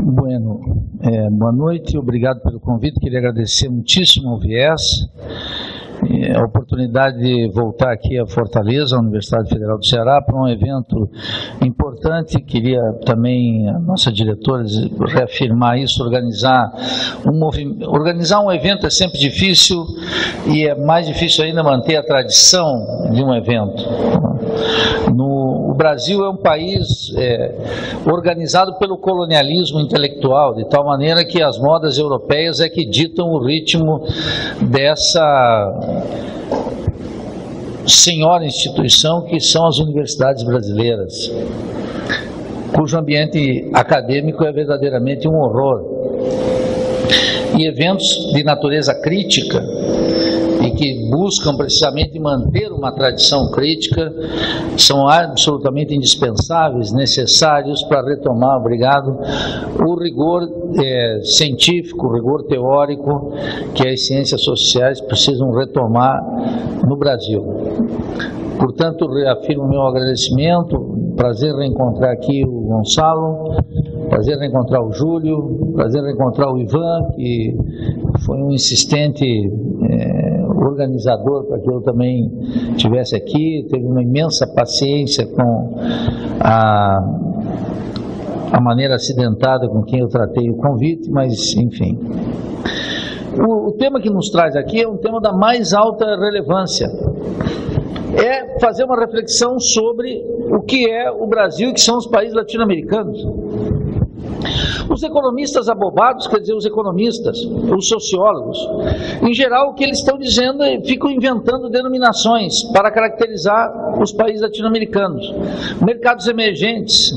Bueno, boa noite, obrigado pelo convite. Queria agradecer muitíssimo ao Viés a oportunidade de voltar aqui a Fortaleza, a Universidade Federal do Ceará, para um evento importante. Queria também, a nossa diretora, reafirmar isso, organizar um evento é sempre difícil, e é mais difícil ainda manter a tradição de um evento. O Brasil é um país organizado pelo colonialismo intelectual, de tal maneira que as modas europeias é que ditam o ritmo dessa senhora instituição que são as universidades brasileiras, cujo ambiente acadêmico é verdadeiramente um horror. E eventos de natureza crítica e que buscam precisamente manter uma tradição crítica são absolutamente indispensáveis, necessários para retomar, obrigado, o rigor científico, o rigor teórico que as ciências sociais precisam retomar no Brasil. Portanto, reafirmo meu agradecimento, prazer reencontrar aqui o Gonçalo, prazer reencontrar o Júlio, prazer reencontrar o Ivan, que foi um insistente organizador para que eu também estivesse aqui, teve uma imensa paciência com a maneira acidentada com quem eu tratei o convite, mas enfim. O tema que nos traz aqui é um tema da mais alta relevância. É fazer uma reflexão sobre o que é o Brasil e o que são os países latino-americanos. Os economistas abobados, quer dizer, os economistas, os sociólogos, em geral o que eles estão dizendo é ficam inventando denominações para caracterizar os países latino-americanos. Mercados emergentes,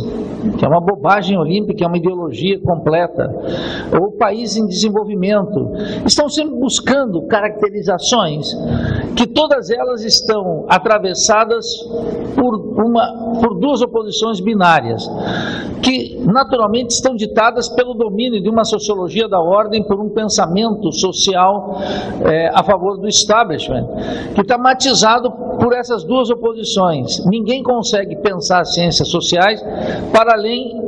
que é uma bobagem olímpica, é uma ideologia completa, ou país em desenvolvimento. Estão sempre buscando caracterizações que todas elas estão atravessadas por duas oposições binárias, que naturalmente estão ditadas pelo domínio de uma sociologia da ordem, por um pensamento social a favor do establishment, que está matizado por essas duas oposições. Ninguém consegue pensar ciências sociais para além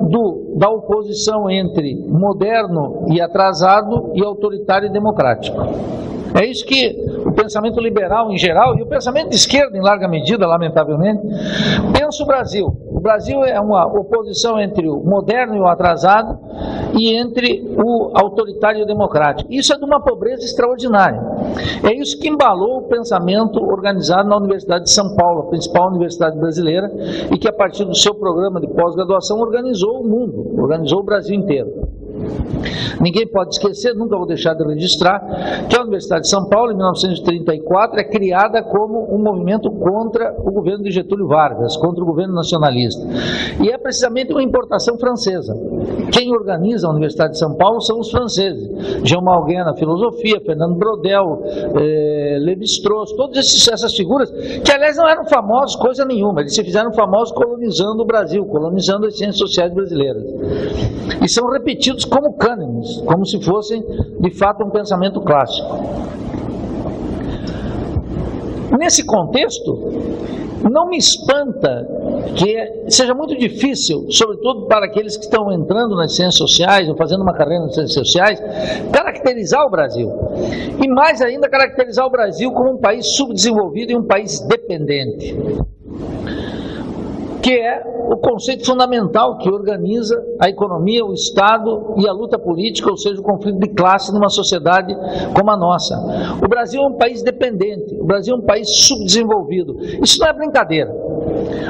da oposição entre moderno e atrasado e autoritário e democrático. É isso que o pensamento liberal em geral, e o pensamento de esquerda em larga medida, lamentavelmente, pensa o Brasil. O Brasil é uma oposição entre o moderno e o atrasado e entre o autoritário e o democrático. Isso é de uma pobreza extraordinária. É isso que embalou o pensamento organizado na Universidade de São Paulo, a principal universidade brasileira, e que a partir do seu programa de pós-graduação organizou o mundo, organizou o Brasil inteiro. Ninguém pode esquecer, nunca vou deixar de registrar, que a Universidade de São Paulo, em 1934, é criada como um movimento contra o governo de Getúlio Vargas, contra o governo nacionalista. E é precisamente uma importação francesa. Quem organiza a Universidade de São Paulo são os franceses. Jean Malguin na filosofia, Fernando Brodel, Lévi-Strauss, todas essas figuras, que aliás não eram famosos coisa nenhuma, eles se fizeram famosos colonizando o Brasil, colonizando as ciências sociais brasileiras. E são repetidos como cânones, como se fossem de fato um pensamento clássico. Nesse contexto, não me espanta que seja muito difícil, sobretudo para aqueles que estão entrando nas ciências sociais ou fazendo uma carreira nas ciências sociais, caracterizar o Brasil. E mais ainda, caracterizar o Brasil como um país subdesenvolvido e um país dependente, que é o conceito fundamental que organiza a economia, o Estado e a luta política, ou seja, o conflito de classe numa sociedade como a nossa. O Brasil é um país dependente, o Brasil é um país subdesenvolvido. Isso não é brincadeira.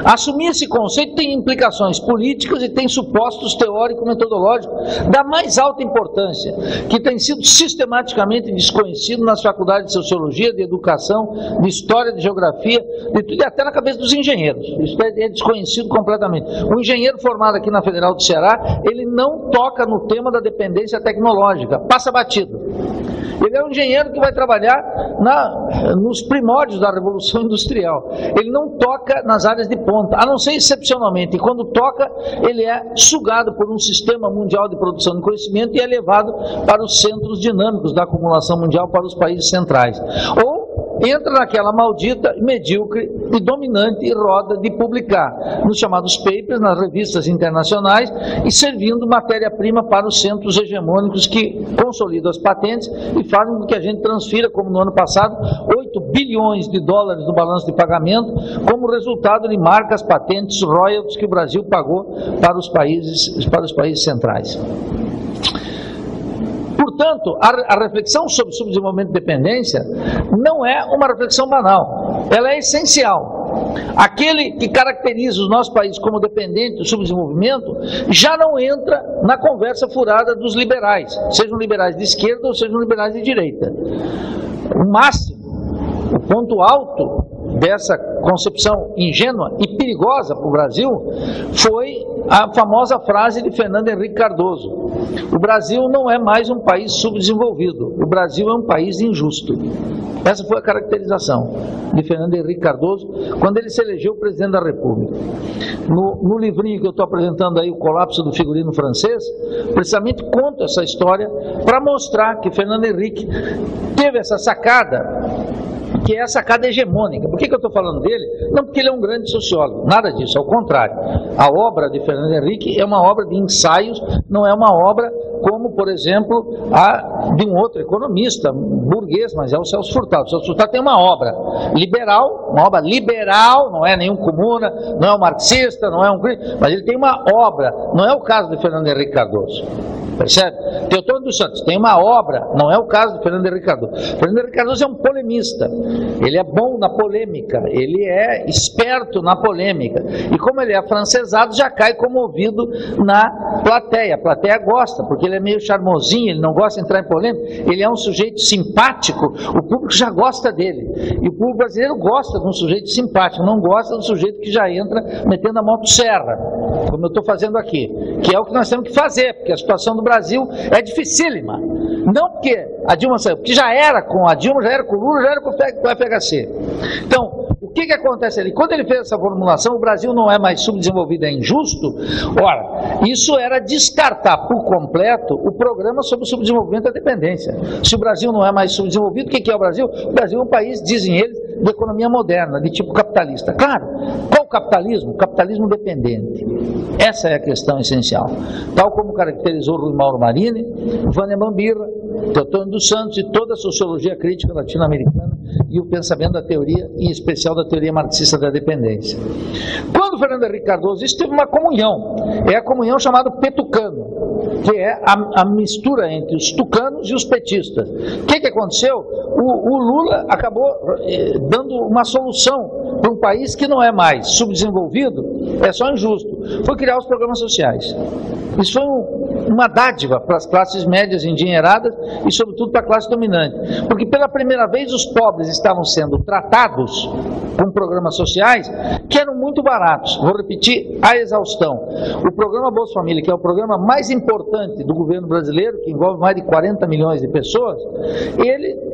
Assumir esse conceito tem implicações políticas e tem supostos teórico-metodológicos da mais alta importância, que tem sido sistematicamente desconhecido nas faculdades de Sociologia, de Educação, de História, de Geografia, de tudo, e até na cabeça dos engenheiros. Isso é desconhecido completamente. Um engenheiro formado aqui na Federal do Ceará, ele não toca no tema da dependência tecnológica, passa batido. Ele é um engenheiro que vai trabalhar nos primórdios da Revolução Industrial. Ele não toca nas áreas de ponta, a não ser excepcionalmente. E quando toca, ele é sugado por um sistema mundial de produção de conhecimento e é levado para os centros dinâmicos da acumulação mundial, para os países centrais. Ou entra naquela maldita, medíocre e dominante roda de publicar nos chamados papers, nas revistas internacionais, e servindo matéria-prima para os centros hegemônicos que consolidam as patentes e fazem com que a gente transfira, como no ano passado, 8 bilhões de dólares do balanço de pagamento, como resultado de marcas, patentes, royalties que o Brasil pagou para os países centrais. Portanto, a reflexão sobre subdesenvolvimento e dependência não é uma reflexão banal, ela é essencial. Aquele que caracteriza os nossos países como dependente do subdesenvolvimento já não entra na conversa furada dos liberais, sejam liberais de esquerda ou sejam liberais de direita. O máximo, o ponto alto dessa concepção ingênua e perigosa para o Brasil foi a famosa frase de Fernando Henrique Cardoso: o Brasil não é mais um país subdesenvolvido, o Brasil é um país injusto. Essa foi a caracterização de Fernando Henrique Cardoso quando ele se elegeu presidente da República. No livrinho que eu estou apresentando aí, O Colapso do Figurino Francês, precisamente conto essa história para mostrar que Fernando Henrique teve essa sacada, que é a sacada hegemônica. Por que eu estou falando dele? Não porque ele é um grande sociólogo, nada disso, ao contrário. A obra de Fernando Henrique é uma obra de ensaios, não é uma obra como, por exemplo, a de um outro economista burguês, mas é o Celso Furtado. O Celso Furtado tem uma obra liberal, não é nenhum comuna, não é um marxista, não é um... mas ele tem uma obra, não é o caso de Fernando Henrique Cardoso. Percebe? Teotônio dos Santos tem uma obra, não é o caso de Fernando Henrique Cardoso. Fernando Henrique Cardoso é um polemista, ele é bom na polêmica, ele é esperto na polêmica, e como ele é afrancesado, já cai comovido na plateia. A plateia gosta, porque ele é meio charmosinho, ele não gosta de entrar em polêmica, ele é um sujeito simpático, o público já gosta dele, e o público brasileiro gosta de um sujeito simpático, não gosta do sujeito que já entra metendo a motosserra, como eu estou fazendo aqui, que é o que nós temos que fazer, porque a situação do Brasil é dificílima. Não porque a Dilma saiu, porque já era com a Dilma, já era com o Lula, já era com o FHC. Então, o que acontece ali? Quando ele fez essa formulação, o Brasil não é mais subdesenvolvido, é injusto. Ora, isso era descartar por completo o programa sobre o subdesenvolvimento da dependência. Se o Brasil não é mais subdesenvolvido, o que é o Brasil? O Brasil é um país, dizem eles, de economia moderna, de tipo capitalista. Claro, qual o capitalismo? O capitalismo dependente. Essa é a questão essencial. Tal como caracterizou Rui Mauro Marini, Vânia Mambira, Teotônio dos Santos e toda a sociologia crítica latino-americana e o pensamento da teoria, em especial da teoria marxista da dependência. Quando Fernando Henrique Cardoso, isso teve uma comunhão, é a comunhão chamada petucano, que é a mistura entre os tucanos e os petistas. O que aconteceu? O Lula acabou dando uma solução para um país que não é mais subdesenvolvido, é só injusto. Foi criar os programas sociais. Isso foi uma dádiva para as classes médias endinheiradas e, sobretudo, para a classe dominante. Porque, pela primeira vez, os pobres estavam sendo tratados com programas sociais que eram muito baratos. Vou repetir a exaustão. O programa Bolsa Família, que é o programa mais importante do governo brasileiro, que envolve mais de 40 milhões de pessoas, ele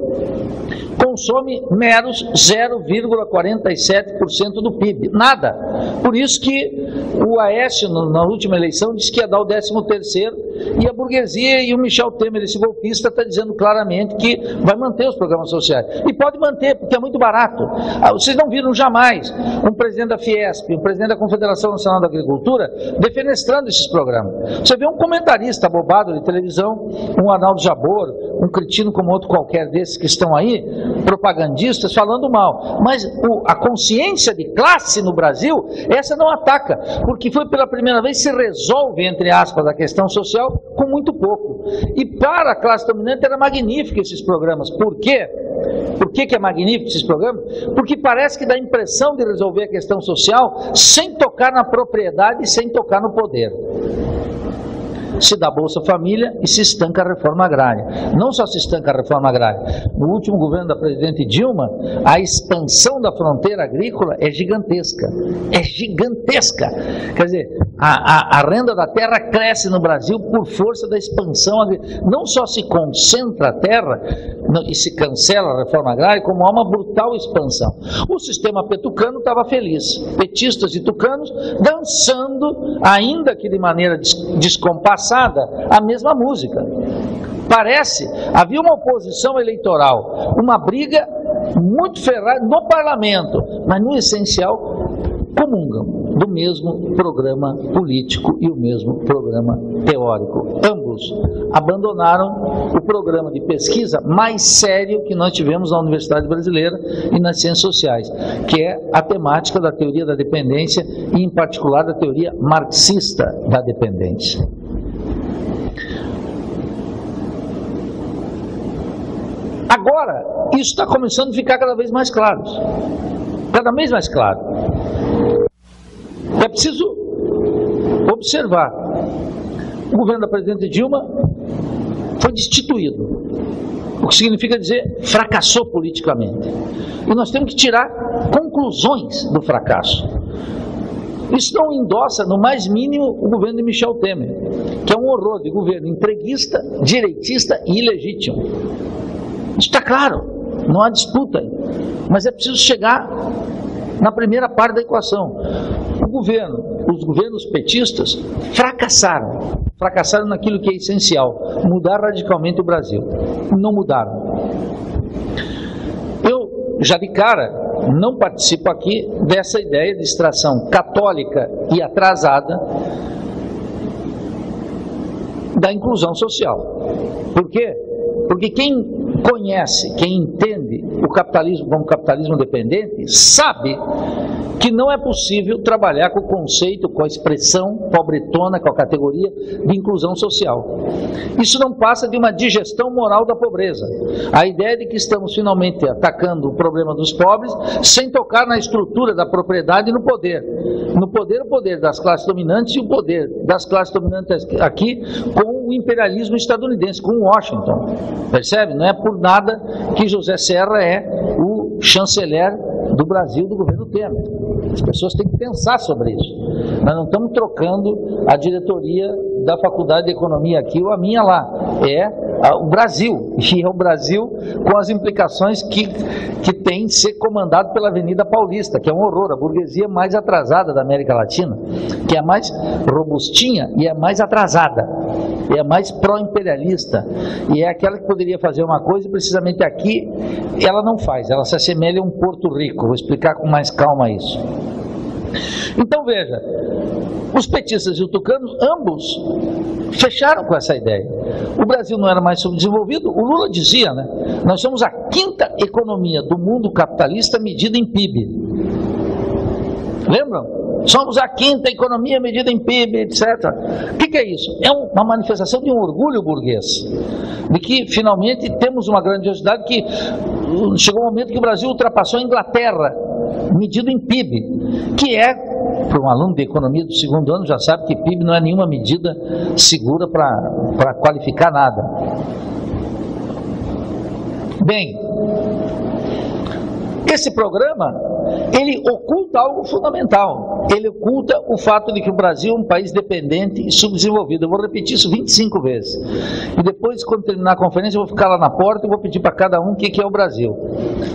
consome meros 0,47% do PIB. Nada. Por isso que o Aécio, na última eleição, disse que ia dar o 13º, e a burguesia e o Michel Temer, esse golpista, está dizendo claramente que vai manter os programas sociais. E pode manter, porque é muito barato. Vocês não viram jamais um presidente da Fiesp, um presidente da Confederação Nacional da Agricultura, defenestrando esses programas. Você vê um comentarista abobado de televisão, um Arnaldo Jabor, um cretino como outro qualquer desses que estão aí, propagandistas, falando mal. Mas a consciência de classe no Brasil, essa não ataca, porque foi pela primeira vez que se resolve, entre aspas, a questão social com muito pouco. E para a classe dominante era magnífico esses programas. Por quê? Por que é magnífico esses programas? Porque parece que dá a impressão de resolver a questão social sem tocar na propriedade e sem tocar no poder. Se dá Bolsa Família e se estanca a reforma agrária. Não só se estanca a reforma agrária. No último governo da presidente Dilma, a expansão da fronteira agrícola é gigantesca. É gigantesca. Quer dizer, a renda da terra cresce no Brasil por força da expansão agrícola. Não só se concentra a terra e se cancela a reforma agrária, como há uma brutal expansão. O sistema petucano estava feliz. Petistas e tucanos dançando, ainda que de maneira descompassada, a mesma música. Parece, havia uma oposição eleitoral, uma briga muito ferrados no parlamento, mas no essencial comungam do mesmo programa político e o mesmo programa teórico. Ambos abandonaram o programa de pesquisa mais sério que nós tivemos na Universidade Brasileira e nas ciências sociais, que é a temática da teoria da dependência e, em particular, da teoria marxista da dependência. Agora, isso está começando a ficar cada vez mais claro. Cada vez mais claro. É preciso observar. O governo da presidente Dilma foi destituído. O que significa dizer fracassou politicamente. E nós temos que tirar conclusões do fracasso. Isso não endossa, no mais mínimo, o governo de Michel Temer, que é um horror de governo entreguista, direitista e ilegítimo. Isso está claro, não há disputa. Mas é preciso chegar na primeira parte da equação. Os governos petistas fracassaram naquilo que é essencial, mudar radicalmente o Brasil. Não mudaram. Eu, já de cara, não participo aqui dessa ideia de extração católica e atrasada da inclusão social. Por quê? Porque quem conhece, quem entende o capitalismo como capitalismo dependente, sabe que não é possível trabalhar com o conceito, com a expressão pobretona, com a categoria de inclusão social. Isso não passa de uma digestão moral da pobreza. A ideia de que estamos finalmente atacando o problema dos pobres sem tocar na estrutura da propriedade e no poder. No poder, o poder das classes dominantes e o poder das classes dominantes aqui com o imperialismo estadunidense, com Washington. Percebe? Não é por nada que José Serra é o chanceler do Brasil do governo Temer. As pessoas têm que pensar sobre isso. Nós não estamos trocando a diretoria da Faculdade de Economia aqui ou a minha lá. É o Brasil. E é o Brasil com as implicações que tem de ser comandado pela Avenida Paulista, que é um horror. A burguesia mais atrasada da América Latina, que é a mais robustinha e é mais atrasada. É a mais pró-imperialista. E é aquela que poderia fazer uma coisa e precisamente aqui ela não faz. Ela se assemelha a um Porto Rico. Vou explicar com mais calma isso. Então veja, os petistas e os tucanos, ambos fecharam com essa ideia. O Brasil não era mais subdesenvolvido, o Lula dizia, né? Nós somos a quinta economia do mundo capitalista medida em PIB. Lembram? Somos a quinta economia medida em PIB, etc. O que é isso? É uma manifestação de um orgulho burguês, de que finalmente temos uma grandiosidade que chegou um momento que o Brasil ultrapassou a Inglaterra, medido em PIB, que é, para um aluno de economia do segundo ano, já sabe que PIB não é nenhuma medida segura para qualificar nada. Bem, esse programa, ele oculta algo fundamental. Ele oculta o fato de que o Brasil é um país dependente e subdesenvolvido. Eu vou repetir isso 25 vezes. E depois, quando terminar a conferência, eu vou ficar lá na porta e vou pedir para cada um o que é o Brasil.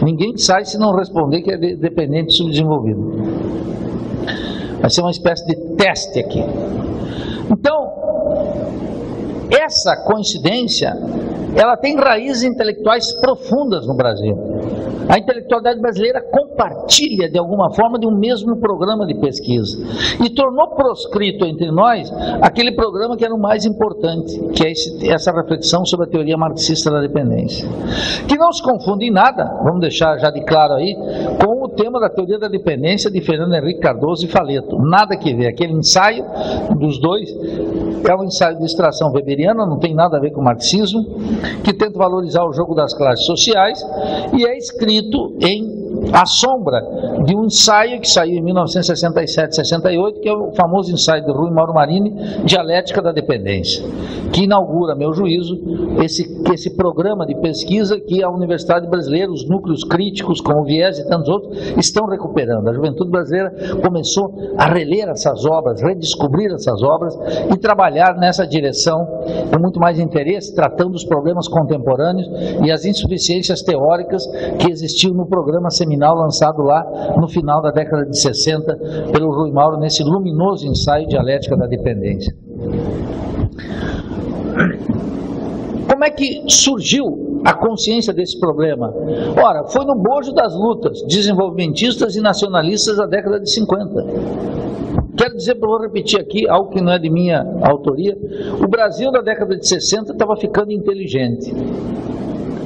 Ninguém sai se não responder que é dependente e subdesenvolvido. Vai ser uma espécie de teste aqui. Então, essa coincidência, ela tem raízes intelectuais profundas no Brasil. A intelectualidade brasileira compartilha de alguma forma de um mesmo programa de pesquisa e tornou proscrito entre nós aquele programa que era o mais importante, que é essa reflexão sobre a teoria marxista da dependência, que não se confunde em nada, vamos deixar já de claro aí, com o tema da teoria da dependência de Fernando Henrique Cardoso e Faleto. Nada que ver, aquele ensaio dos dois é um ensaio de extração weberiana, não tem nada a ver com o marxismo, que tenta valorizar o jogo das classes sociais e é escrito à sombra de um ensaio que saiu em 1967-68, que é o famoso ensaio de Rui Mauro Marini, Dialética da Dependência, que inaugura, a meu juízo, esse programa de pesquisa que a Universidade Brasileira, os núcleos críticos, como o Viés e tantos outros, estão recuperando. A juventude brasileira começou a reler essas obras, redescobrir essas obras e trabalhar nessa direção com muito mais interesse, tratando os problemas contemporâneos e as insuficiências teóricas que existiam no programa seminal lançado lá no final da década de 60 pelo Rui Mauro, nesse luminoso ensaio Dialética da Dependência. Como é que surgiu a consciência desse problema? Ora, foi no bojo das lutas desenvolvimentistas e nacionalistas da década de 50. Quero dizer, vou repetir aqui, algo que não é de minha autoria, o Brasil da década de 60 estava ficando inteligente.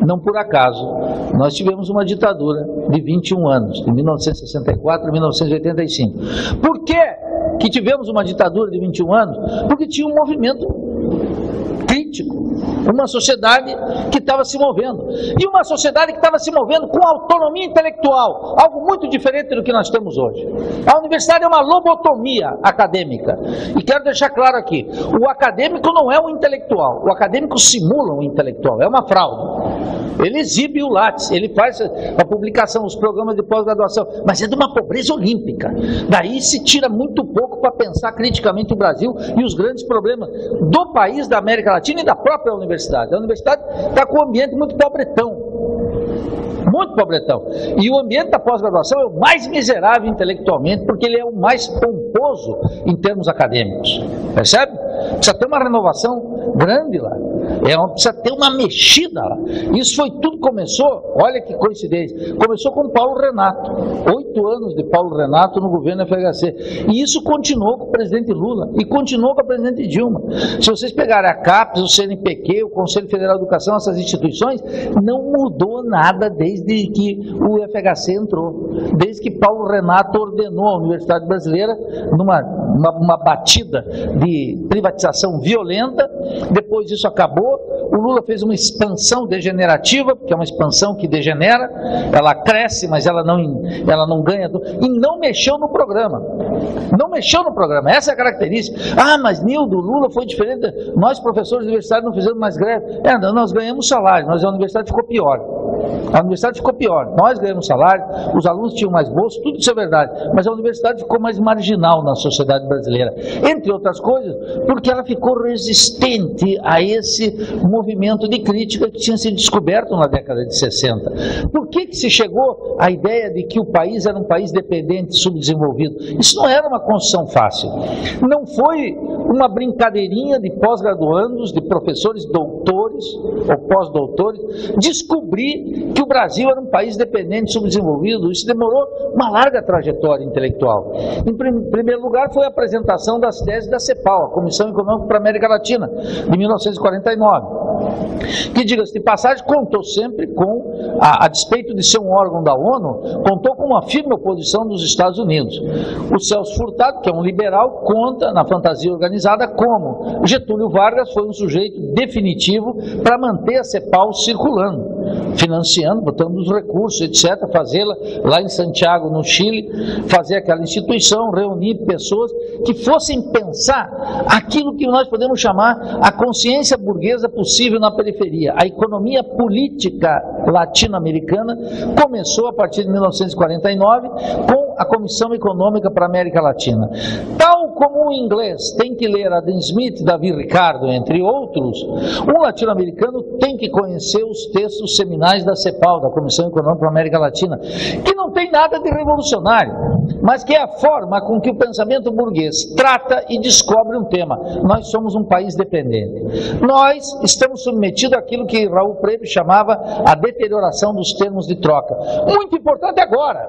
Não por acaso, nós tivemos uma ditadura de 21 anos, de 1964 a 1985. Por que tivemos uma ditadura de 21 anos? Porque tinha um movimento crítico, uma sociedade que estava se movendo, e uma sociedade que estava se movendo com autonomia intelectual, algo muito diferente do que nós temos hoje. A universidade é uma lobotomia acadêmica, e quero deixar claro aqui, o acadêmico não é um intelectual, o acadêmico simula um intelectual, é uma fraude. Ele exibe o Lattes, ele faz a publicação, os programas de pós-graduação, mas é de uma pobreza olímpica. Daí se tira muito pouco para pensar criticamente o Brasil e os grandes problemas do país, da América Latina e da própria universidade. A universidade está com um ambiente muito pobretão. Muito pobretão. E o ambiente da pós-graduação é o mais miserável intelectualmente, porque ele é o mais pomposo em termos acadêmicos. Percebe? Precisa ter uma renovação grande lá. Precisa ter uma mexida lá. Isso foi tudo, começou, olha que coincidência, começou com Paulo Renato. 8 anos de Paulo Renato no governo FHC. E isso continuou com o presidente Lula e continuou com a presidente Dilma. Se vocês pegarem a CAPES, o CNPq, o Conselho Federal de Educação, essas instituições, não mudou nada desde que o FHC entrou. Desde que Paulo Renato ordenou a Universidade Brasileira numa batida de privatização violenta. Depois disso acabou. O Lula fez uma expansão degenerativa, que é uma expansão que degenera, ela cresce, mas ela não ganha, e não mexeu no programa. Não mexeu no programa, essa é a característica. Ah, mas Nildo, o Lula foi diferente, nós professores universitários não fizemos mais greve. Nós ganhamos salário, mas a universidade ficou pior. A universidade ficou pior, nós ganhamos salário, os alunos tinham mais bolsa, tudo isso é verdade, mas a universidade ficou mais marginal na sociedade brasileira, entre outras coisas, porque ela ficou resistente a esse movimento de crítica que tinha sido descoberto na década de 60. Por que se chegou à ideia de que o país era um país dependente, subdesenvolvido? Isso não era uma construção fácil, não foi uma brincadeirinha de pós-graduandos, de professores doutores ou pós-doutores, descobrir que o Brasil era um país dependente, subdesenvolvido. Isso demorou uma larga trajetória intelectual. Em primeiro lugar foi a apresentação das teses da CEPAL, a Comissão Econômica para a América Latina, de 1949, que, diga-se de passagem, contou sempre com, a despeito de ser um órgão da ONU, contou com uma firme oposição dos Estados Unidos. O Celso Furtado, que é um liberal, conta na fantasia organizada como Getúlio Vargas foi um sujeito definitivo para manter a CEPAL circulando, financiando, botando os recursos, etc., fazê-la lá em Santiago, no Chile, fazer aquela instituição, reunir pessoas que fossem pensar aquilo que nós podemos chamar a consciência burguesa possível na periferia. A economia política latino-americana começou a partir de 1949 com a Comissão Econômica para a América Latina. Tal como o inglês tem que ler Adam Smith, Davi Ricardo, entre outros, um latino-americano tem que conhecer os textos seminais da CEPAL, da Comissão Econômica para a América Latina, que não tem nada de revolucionário, mas que é a forma com que o pensamento burguês trata e descobre um tema. Nós somos um país dependente. Nós estamos submetidos àquilo que Raul Prebi chamava a deterioração dos termos de troca. Muito importante agora.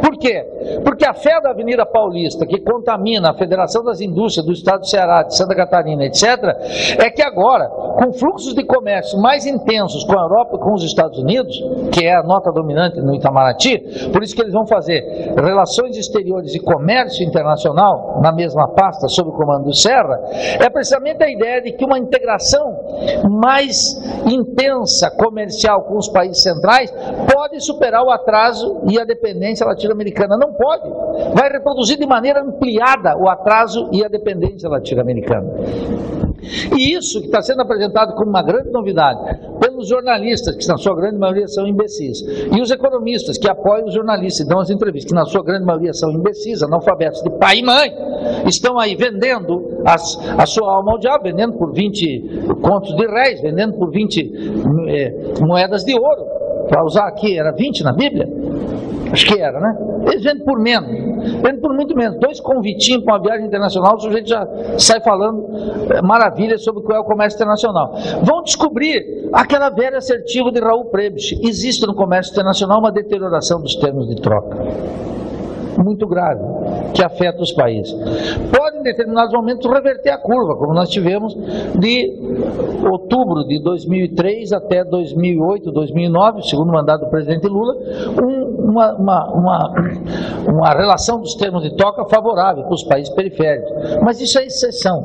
Por quê? Porque a fé da Avenida Paulista, que contamina a Federação das Indústrias do Estado do Ceará, de Santa Catarina, etc., é que agora, com fluxos de comércio mais intensos com a Europa e com os Estados Unidos, que é a nota dominante no Itamaraty, por isso que eles vão fazer relações exteriores e comércio internacional na mesma pasta, sob o comando do Serra, é precisamente a ideia de que uma integração mais intensa comercial com os países centrais pode superar o atraso e a dependência latino-americana. Não pode. Vai reproduzir de maneira ampliada o atraso e a dependência latino-americana. E isso que está sendo apresentado como uma grande novidade pelos jornalistas, que na sua grande maioria são imbecis, e os economistas que apoiam os jornalistas e dão as entrevistas, que na sua grande maioria são imbecis, analfabetos de pai e mãe, estão aí vendendo a sua alma ao diabo, vendendo por 20 contos de réis, vendendo por 20 moedas de ouro, para usar aqui, era 20 na Bíblia? Acho que era, né? Eles vendem por menos. Vende por muito menos. 2 convitinhos para uma viagem internacional, o sujeito já sai falando maravilhas sobre o que é o comércio internacional. Vão descobrir aquela velha assertiva de Raul Prebisch: existe no comércio internacional uma deterioração dos termos de troca muito grave, que afeta os países. Pode, em determinados momentos, reverter a curva, como nós tivemos de outubro de 2003 até 2008, 2009, segundo o mandato do presidente Lula, uma relação dos termos de troca favorável para os países periféricos. Mas isso é exceção,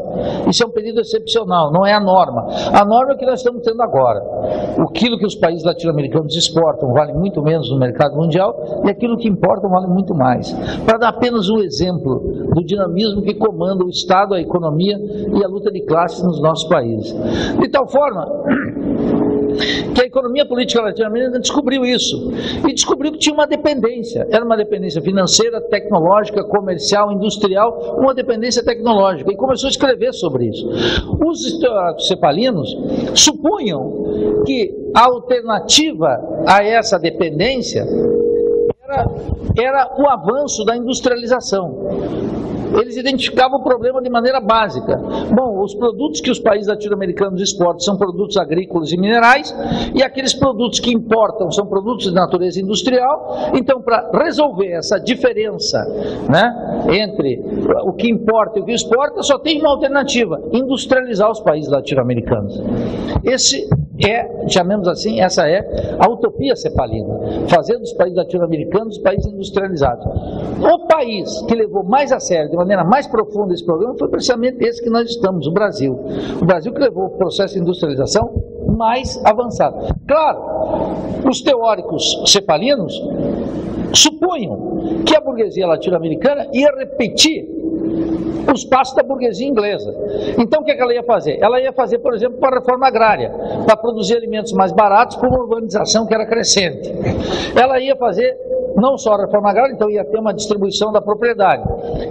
isso é um período excepcional, não é a norma. A norma é o que nós estamos tendo agora. Aquilo que os países latino-americanos exportam vale muito menos no mercado mundial, e aquilo que importam vale muito mais. Para dar apenas um exemplo do dinamismo que comanda o Estado, a economia e a luta de classes nos nossos países. De tal forma que a economia política latino-americana descobriu isso, e descobriu que tinha uma dependência. Era uma dependência financeira, tecnológica, comercial, industrial, uma dependência tecnológica, e começou a escrever sobre isso. Os historiadores cepalinos supunham que a alternativa a essa dependência era o avanço da industrialização. Eles identificavam o problema de maneira básica. Bom, os produtos que os países latino-americanos exportam são produtos agrícolas e minerais, e aqueles produtos que importam são produtos de natureza industrial. Então, para resolver essa diferença, né, entre o que importa e o que exporta, só tem uma alternativa: industrializar os países latino-americanos. Chamemos assim, essa é a utopia cepalina, fazer dos países latino-americanos os países industrializados. O país que levou mais a sério, de maneira mais profunda, esse problema foi precisamente esse que nós estamos, o Brasil. O Brasil que levou o processo de industrialização mais avançado. Claro, os teóricos cepalinos supunham que a burguesia latino-americana ia repetir os passos da burguesia inglesa. Então o que ela ia fazer? Ela ia fazer, por exemplo, para a reforma agrária, para produzir alimentos mais baratos para uma urbanização que era crescente. Ela ia fazer não só a reforma agrária, então ia ter uma distribuição da propriedade.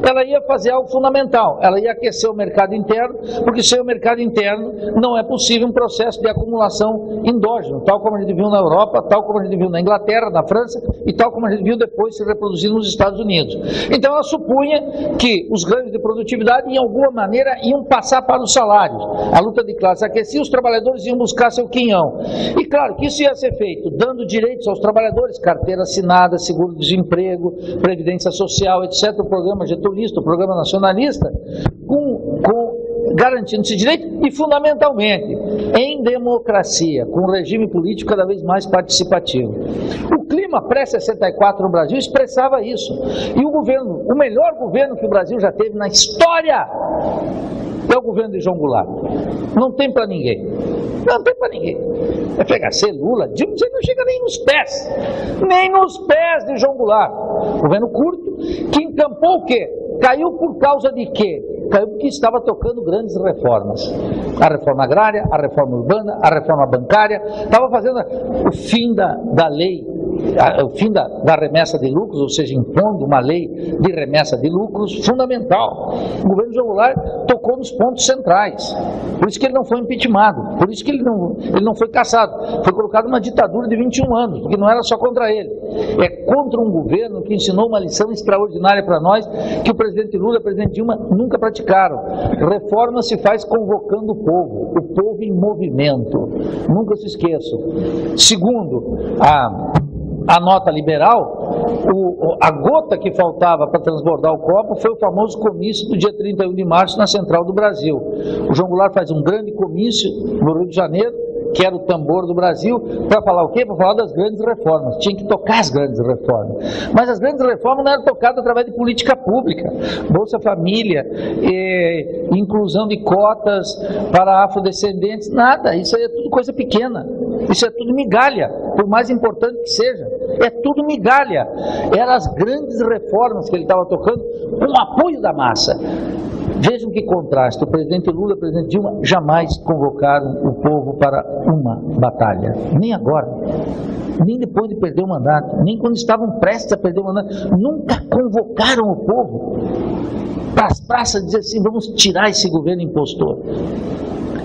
Ela ia fazer algo fundamental: ela ia aquecer o mercado interno, porque sem o mercado interno não é possível um processo de acumulação endógeno, tal como a gente viu na Europa, tal como a gente viu na Inglaterra, na França, e tal como a gente viu depois se reproduzir nos Estados Unidos. Então ela supunha que os ganhos de produtividade, em alguma maneira, iam passar para os salários. A luta de classe aquecia, os trabalhadores iam buscar seu quinhão. E claro que isso ia ser feito dando direitos aos trabalhadores: carteira assinada, seguro-desemprego, previdência social, etc., o programa getulista, o programa nacionalista, garantindo esse direito, e fundamentalmente em democracia, com um regime político cada vez mais participativo. O clima pré-64 no Brasil expressava isso, e o melhor governo que o Brasil já teve na história é o governo de João Goulart. Não tem para ninguém. Não tem para ninguém. FHC, Lula, Dilma, você não chega nem nos pés. Nem nos pés de João Goulart. Governo curto, que encampou o quê? Caiu por causa de quê? Caiu porque estava tocando grandes reformas. A reforma agrária, a reforma urbana, a reforma bancária. Estava fazendo o fim da lei, o fim da remessa de lucros, ou seja, impondo uma lei de remessa de lucros fundamental. O governo João Goulart tocou nos pontos centrais. Por isso que ele não foi impeachmentado, por isso que ele não foi cassado. Foi colocado numa ditadura de 21 anos, porque não era só contra ele. É contra um governo que ensinou uma lição extraordinária para nós, que o presidente Lula e o presidente Dilma nunca praticaram. Reforma se faz convocando o povo em movimento. Nunca se esqueçam. Segundo a nota liberal, a gota que faltava para transbordar o copo foi o famoso comício do dia 31 de março na Central do Brasil. O João Goulart faz um grande comício no Rio de Janeiro, que era o tambor do Brasil, para falar o quê? Para falar das grandes reformas. Tinha que tocar as grandes reformas. Mas as grandes reformas não eram tocadas através de política pública. Bolsa Família, inclusão de cotas para afrodescendentes, nada. Isso aí é tudo coisa pequena. Isso é tudo migalha, por mais importante que seja. É tudo migalha. Eram as grandes reformas que ele estava tocando com o apoio da massa. Vejam que contraste: o presidente Lula e o presidente Dilma jamais convocaram o povo para uma batalha, nem agora, nem depois de perder o mandato, nem quando estavam prestes a perder o mandato. Nunca convocaram o povo para as praças dizer assim: vamos tirar esse governo impostor.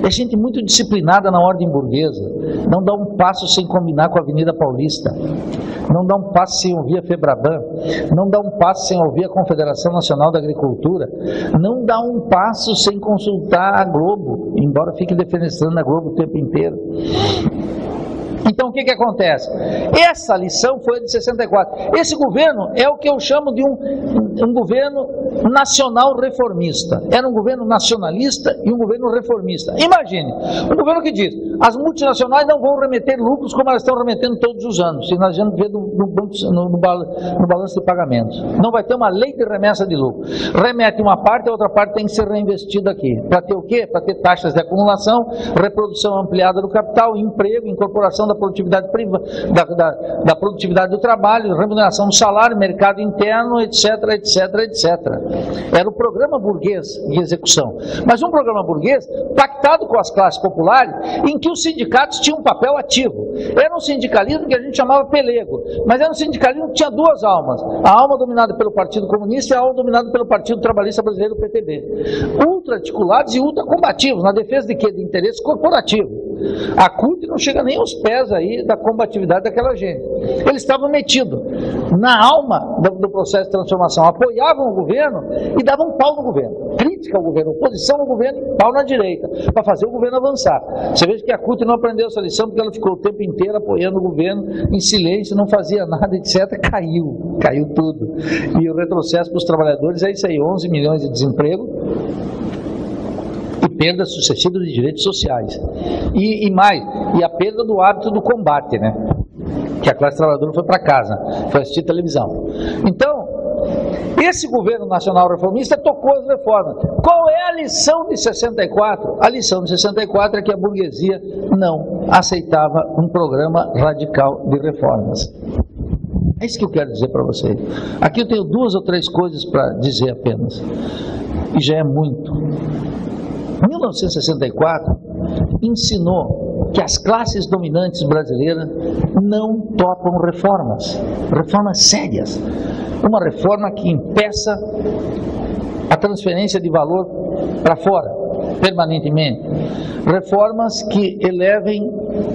É gente muito disciplinada na ordem burguesa, não dá um passo sem combinar com a Avenida Paulista. não dá um passo sem ouvir a FEBRABAN, não dá um passo sem ouvir a Confederação Nacional da Agricultura, não dá um passo sem consultar a Globo, embora fique defenestrando a Globo o tempo inteiro. Então o que acontece? Essa lição foi de 64. Esse governo é o que eu chamo de um governo nacional reformista. Era um governo nacionalista e um governo reformista. Imagine, um governo que diz: as multinacionais não vão remeter lucros como elas estão remetendo todos os anos. Se nós vamos ver no balanço de pagamentos. Não vai ter uma lei de remessa de lucro. Remete uma parte, a outra parte tem que ser reinvestida aqui. Para ter o quê? Para ter taxas de acumulação, reprodução ampliada do capital, emprego, incorporação da produtividade da produtividade do trabalho, remuneração do salário, mercado interno, etc, etc, etc. Era o programa burguês de execução. Mas um programa burguês pactado com as classes populares, em que os sindicatos tinham um papel ativo. Era um sindicalismo que a gente chamava pelego, mas era um sindicalismo que tinha duas almas: a alma dominada pelo Partido Comunista e a alma dominada pelo Partido Trabalhista Brasileiro, PTB. Ultra articulados e ultra combativos, na defesa de quê? De interesse corporativo. A CUT não chega nem aos pés aí da combatividade daquela gente. Eles estavam metidos na alma do processo de transformação, apoiavam o governo e davam um pau no governo, crítica ao governo, oposição ao governo e pau na direita, para fazer o governo avançar. Você veja que a CUT não aprendeu essa lição, porque ela ficou o tempo inteiro apoiando o governo em silêncio, não fazia nada, etc. Caiu tudo. E o retrocesso para os trabalhadores é isso aí: 11 milhões de desemprego e perdas sucessivas de direitos sociais. E mais, e a perda do hábito do combate, né? Que a classe trabalhadora foi para casa, foi assistir televisão. Então, esse governo nacional reformista tocou as reformas. Qual é a lição de 64? A lição de 64 é que a burguesia não aceitava um programa radical de reformas. É isso que eu quero dizer para vocês. Aqui eu tenho 2 ou 3 coisas para dizer apenas, e já é muito. 1964 ensinou que as classes dominantes brasileiras não topam reformas sérias. Uma reforma que impeça a transferência de valor para fora, permanentemente. Reformas que elevem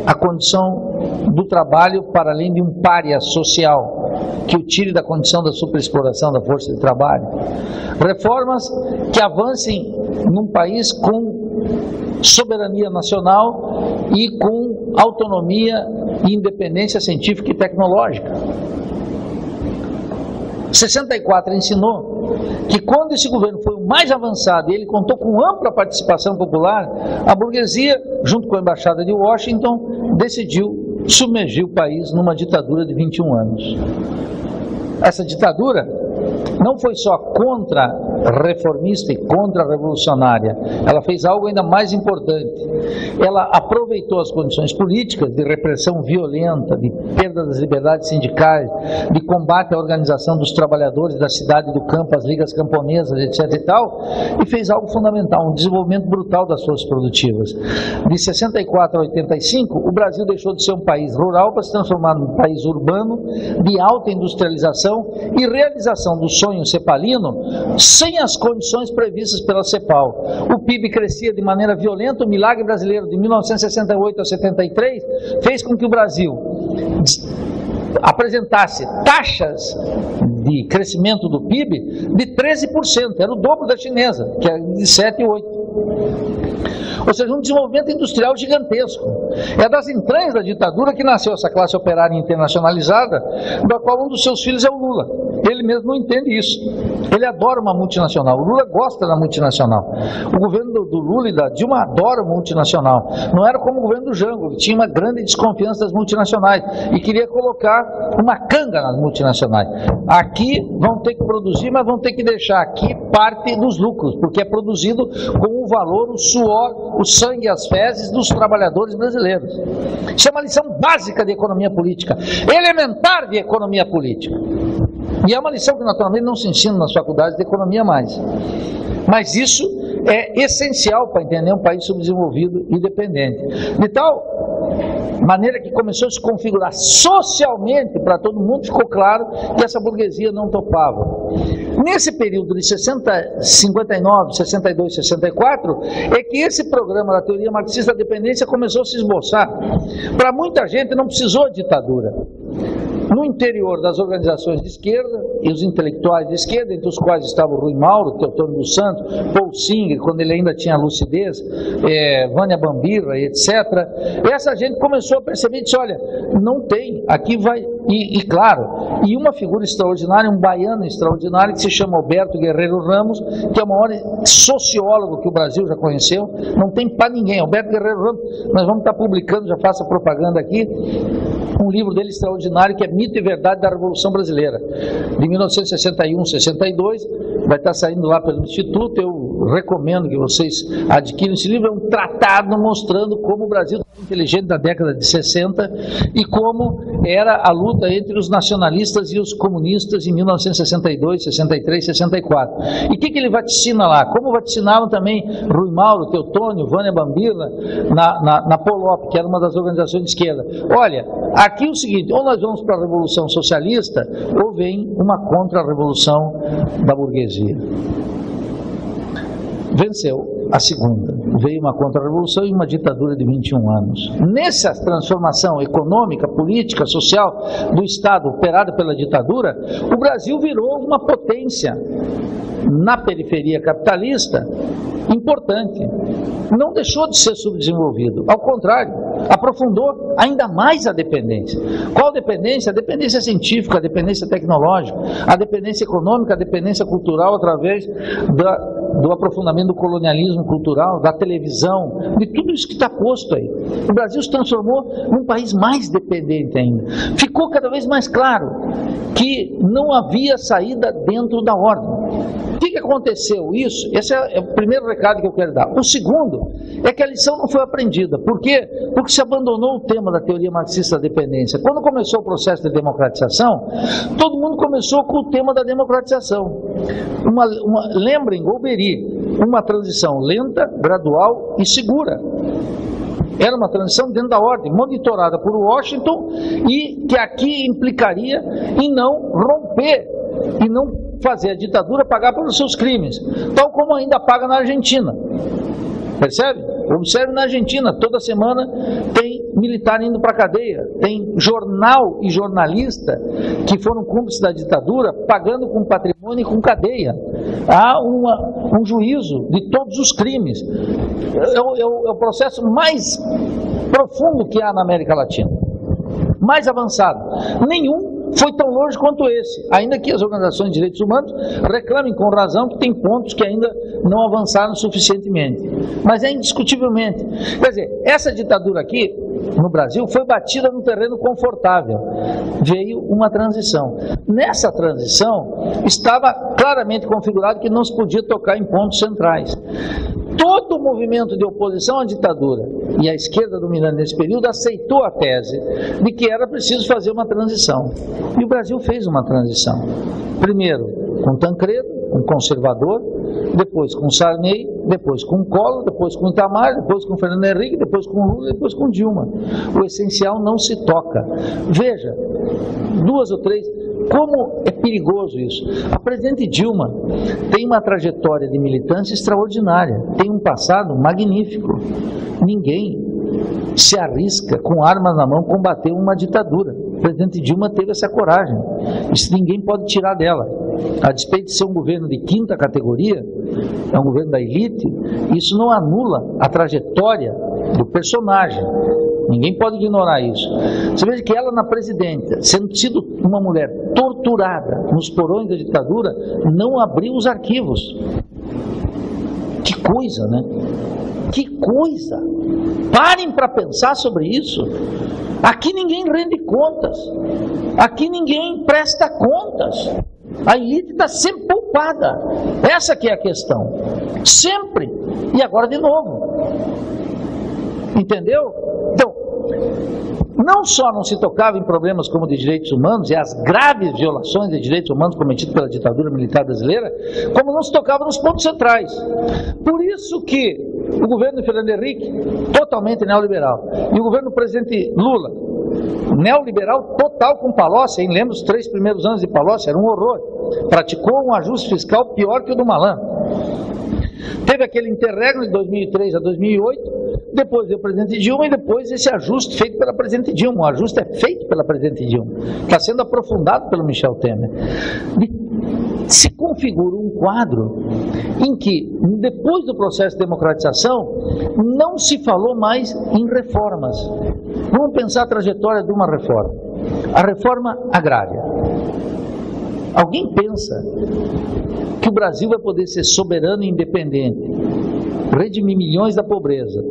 a condição do trabalho para além de um pária social, que o tire da condição da superexploração da força de trabalho. Reformas que avancem num país com soberania nacional e com autonomia e independência científica e tecnológica. 64 ensinou que quando esse governo foi o mais avançado e ele contou com ampla participação popular, a burguesia, junto com a embaixada de Washington, decidiu submergir o país numa ditadura de 21 anos. Essa ditadura não foi só contra-reformista e contra-revolucionária, ela fez algo ainda mais importante. Ela aproveitou as condições políticas de repressão violenta, de perda das liberdades sindicais, de combate à organização dos trabalhadores da cidade e do campo, as ligas camponesas, etc. e tal, e fez algo fundamental, um desenvolvimento brutal das forças produtivas. De 64 a 85, o Brasil deixou de ser um país rural para se transformar num país urbano, de alta industrialização e realização do sonho cepalino sem as condições previstas pela CEPAL. O PIB crescia de maneira violenta. O milagre brasileiro de 1968 a 73 fez com que o Brasil apresentasse taxas de crescimento do PIB de 13%, era o dobro da chinesa, que é de 7 e 8%. Ou seja, um desenvolvimento industrial gigantesco. É das entranhas da ditadura que nasceu essa classe operária internacionalizada, da qual um dos seus filhos é o Lula. Ele mesmo não entende isso. Ele adora uma multinacional. O Lula gosta da multinacional. O governo do Lula e da Dilma adora uma multinacional. Não era como o governo do Jango, que tinha uma grande desconfiança das multinacionais e queria colocar uma canga nas multinacionais. Aqui vão ter que produzir, mas vão ter que deixar aqui parte dos lucros, porque é produzido com o valor, o suor, o sangue e as fezes dos trabalhadores brasileiros. Isso é uma lição básica de economia política, elementar de economia política. E é uma lição que naturalmente não se ensina nas faculdades de economia mais. Mas isso é essencial para entender um país subdesenvolvido e dependente. De tal maneira que começou a se configurar socialmente para todo mundo, ficou claro que essa burguesia não topava. Nesse período de 59, 62, 64, é que esse programa da teoria marxista da dependência começou a se esboçar. Para muita gente não precisou de ditadura. no interior das organizações de esquerda e os intelectuais de esquerda, entre os quais estavam Rui Mauro, Teotônio dos Santos, Paul Singer, quando ele ainda tinha lucidez, Vânia Bambirra, etc. Essa gente começou a perceber e disse, olha, não tem, aqui vai... E claro, e uma figura extraordinária, um baiano extraordinário, que se chama Alberto Guerreiro Ramos, que é o maior sociólogo que o Brasil já conheceu, não tem para ninguém. Alberto Guerreiro Ramos, nós vamos estar publicando, já faço a propaganda aqui, um livro dele extraordinário, que é Mito e Verdade da Revolução Brasileira, de 1961-62, vai estar saindo lá pelo Instituto. Eu recomendo que vocês adquiram esse livro. É um tratado mostrando como o Brasil era inteligente na década de 60 e como era a luta entre os nacionalistas e os comunistas em 1962, 63, 64. E o que ele vaticina lá? Como vaticinavam também Rui Mauro, Teotônio, Vânia Bambirra, na Polop, que era uma das organizações de esquerda. Olha, aqui é o seguinte, ou nós vamos para a Revolução Socialista, ou vem uma contra-revolução da burguesia. Venceu a segunda, veio uma contra-revolução e uma ditadura de 21 anos. Nessa transformação econômica, política, social do Estado operada pela ditadura, o Brasil virou uma potência na periferia capitalista importante. Não deixou de ser subdesenvolvido, ao contrário, aprofundou ainda mais a dependência. Qual dependência? A dependência científica, a dependência tecnológica, a dependência econômica, a dependência cultural através do aprofundamento do colonialismo cultural, da televisão, de tudo isso que está posto aí. O Brasil se transformou num país mais dependente ainda. Ficou cada vez mais claro que não havia saída dentro da ordem. O que aconteceu isso? Esse é o primeiro recado que eu quero dar. O segundo é que a lição não foi aprendida. Por quê? Porque se abandonou o tema da teoria marxista da dependência. Quando começou o processo de democratização, todo mundo começou com o tema da democratização. Lembrem, Golbery, uma transição lenta, gradual e segura. Era uma transição dentro da ordem, monitorada por Washington, e que aqui implicaria em não romper, e não fazer a ditadura pagar pelos seus crimes, tal como ainda paga na Argentina. Percebe? Observe na Argentina, toda semana tem militar indo para a cadeia, tem jornal e jornalista que foram cúmplices da ditadura pagando com patrimônio e com cadeia. Há um juízo de todos os crimes. É o processo mais profundo que há na América Latina, mais avançado. Nenhum foi tão longe quanto esse, ainda que as organizações de direitos humanos reclamem com razão que tem pontos que ainda não avançaram suficientemente, mas é indiscutivelmente. Quer dizer, essa ditadura aqui no Brasil foi batida num terreno confortável, veio uma transição. Nessa transição estava claramente configurado que não se podia tocar em pontos centrais. Todo o movimento de oposição à ditadura e a esquerda dominante nesse período aceitou a tese de que era preciso fazer uma transição. E o Brasil fez uma transição. Primeiro com Tancredo, um conservador, depois com Sarney, depois com Collor, depois com Itamar, depois com Fernando Henrique, depois com Lula, depois com Dilma. O essencial não se toca. Veja, duas ou três... Como é perigoso isso? A presidente Dilma tem uma trajetória de militância extraordinária, tem um passado magnífico. Ninguém se arrisca com armas na mão combater uma ditadura. A presidente Dilma teve essa coragem. Isso ninguém pode tirar dela. A despeito de ser um governo de quinta categoria, é um governo da elite, isso não anula a trajetória do personagem. Ninguém pode ignorar isso. Você veja que ela na presidência, sendo sido uma mulher torturada nos porões da ditadura, não abriu os arquivos. Que coisa, né? Que coisa! Parem para pensar sobre isso. Aqui ninguém rende contas. Aqui ninguém presta contas. A elite está sempre poupada. Essa que é a questão. Sempre. E agora de novo. Entendeu? Então, não só não se tocava em problemas como de direitos humanos e as graves violações de direitos humanos cometidas pela ditadura militar brasileira, como não se tocava nos pontos centrais. Por isso que o governo de Fernando Henrique, totalmente neoliberal, e o governo do presidente Lula, neoliberal total com Palocci, hein? Lembra os 3 primeiros anos de Palocci, era um horror. Praticou um ajuste fiscal pior que o do malandro. Teve aquele interregno de 2003 a 2008, depois veio o presidente Dilma e depois esse ajuste feito pela presidente Dilma. O ajuste é feito pela presidente Dilma, está sendo aprofundado pelo Michel Temer. Se configura um quadro em que, depois do processo de democratização, não se falou mais em reformas. Vamos pensar a trajetória de uma reforma. A reforma agrária. Alguém pensa que o Brasil vai poder ser soberano e independente, redimir milhões da pobreza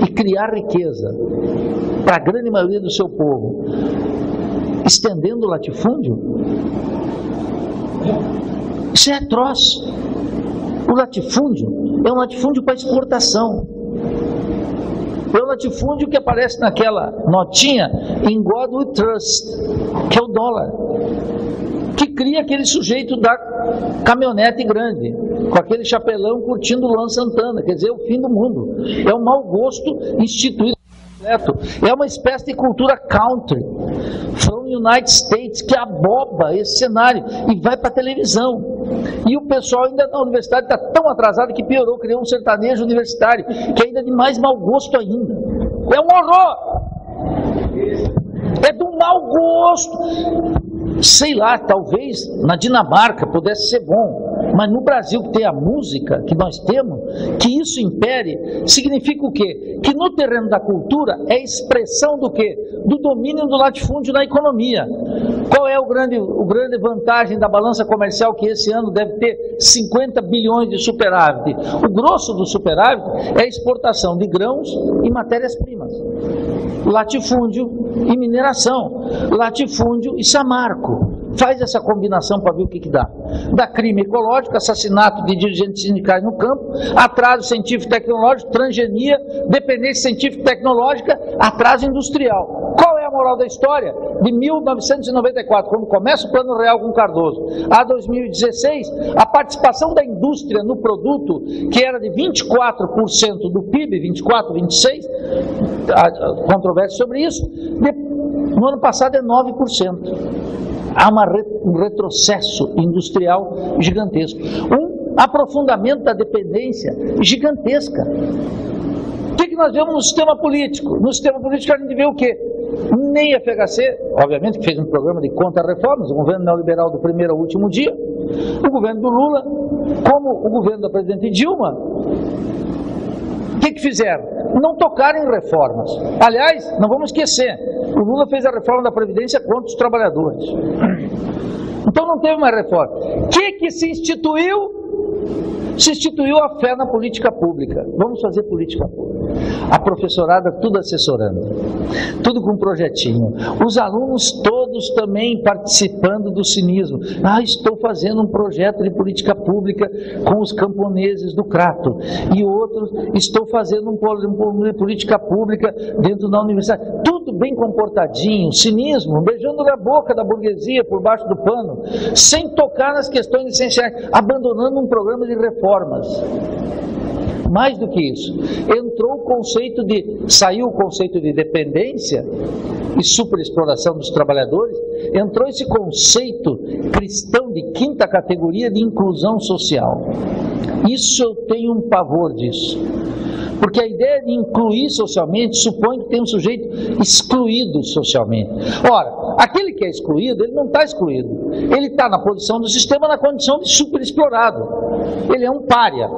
e criar riqueza para a grande maioria do seu povo, estendendo o latifúndio? Isso é atroz. O latifúndio é um latifúndio para exportação. É o latifúndio que aparece naquela notinha em God We Trust, que é o dólar, que cria aquele sujeito da caminhonete grande, com aquele chapelão curtindo o Luan Santana, quer dizer, o fim do mundo. É um mau gosto instituído. É uma espécie de cultura country from United States que aboba esse cenário e vai para a televisão. E o pessoal ainda na universidade está tão atrasado que piorou, criou um sertanejo universitário que é ainda de mais mau gosto ainda. É um horror! É do mau gosto. Sei lá, talvez na Dinamarca pudesse ser bom, mas no Brasil, que tem a música que nós temos, que isso impere, significa o quê? Que no terreno da cultura é expressão do quê? Do domínio do latifúndio na economia. Qual é o grande vantagem da balança comercial, que esse ano deve ter 50 bilhões de superávit? O grosso do superávit é a exportação de grãos e matérias-primas, latifúndio e mineração, latifúndio e samarco. Faz essa combinação para ver o que dá. Dá crime ecológico, assassinato de dirigentes sindicais no campo, atraso científico-tecnológico, transgenia, dependência científico-tecnológica, atraso industrial. Qual é a moral da história? De 1994, quando começa o Plano Real com Cardoso, a 2016, a participação da indústria no produto, que era de 24% do PIB, 24, 26, há controvérsia sobre isso, no ano passado é 9%. Há um retrocesso industrial gigantesco, um aprofundamento da dependência gigantesca. O que nós vemos no sistema político? No sistema político a gente vê o quê? Nem a FHC, obviamente que fez um programa de contra-reformas, o governo neoliberal do primeiro ao último dia, o governo do Lula, como o governo da presidente Dilma. O que fizeram? Não tocaram em reformas. Aliás, não vamos esquecer, o Lula fez a reforma da Previdência contra os trabalhadores. Então não teve mais reforma. O que se instituiu? Se instituiu a fé na política pública. Vamos fazer política pública. A professorada tudo assessorando, tudo com projetinho. Os alunos todos também participando do cinismo. Estou fazendo um projeto de política pública com os camponeses do Crato. E outros, estou fazendo um de política pública dentro da universidade. Tudo bem comportadinho, cinismo, beijando na boca da burguesia por baixo do pano, sem tocar nas questões essenciais, abandonando um programa de reformas. Mais do que isso, saiu o conceito de dependência e superexploração dos trabalhadores, entrou esse conceito cristão de quinta categoria de inclusão social. Isso eu tenho um pavor disso. Porque a ideia de incluir socialmente supõe que tem um sujeito excluído socialmente. Ora, aquele que é excluído, ele não está excluído. Ele está na posição do sistema, na condição de superexplorado. Ele é um pária.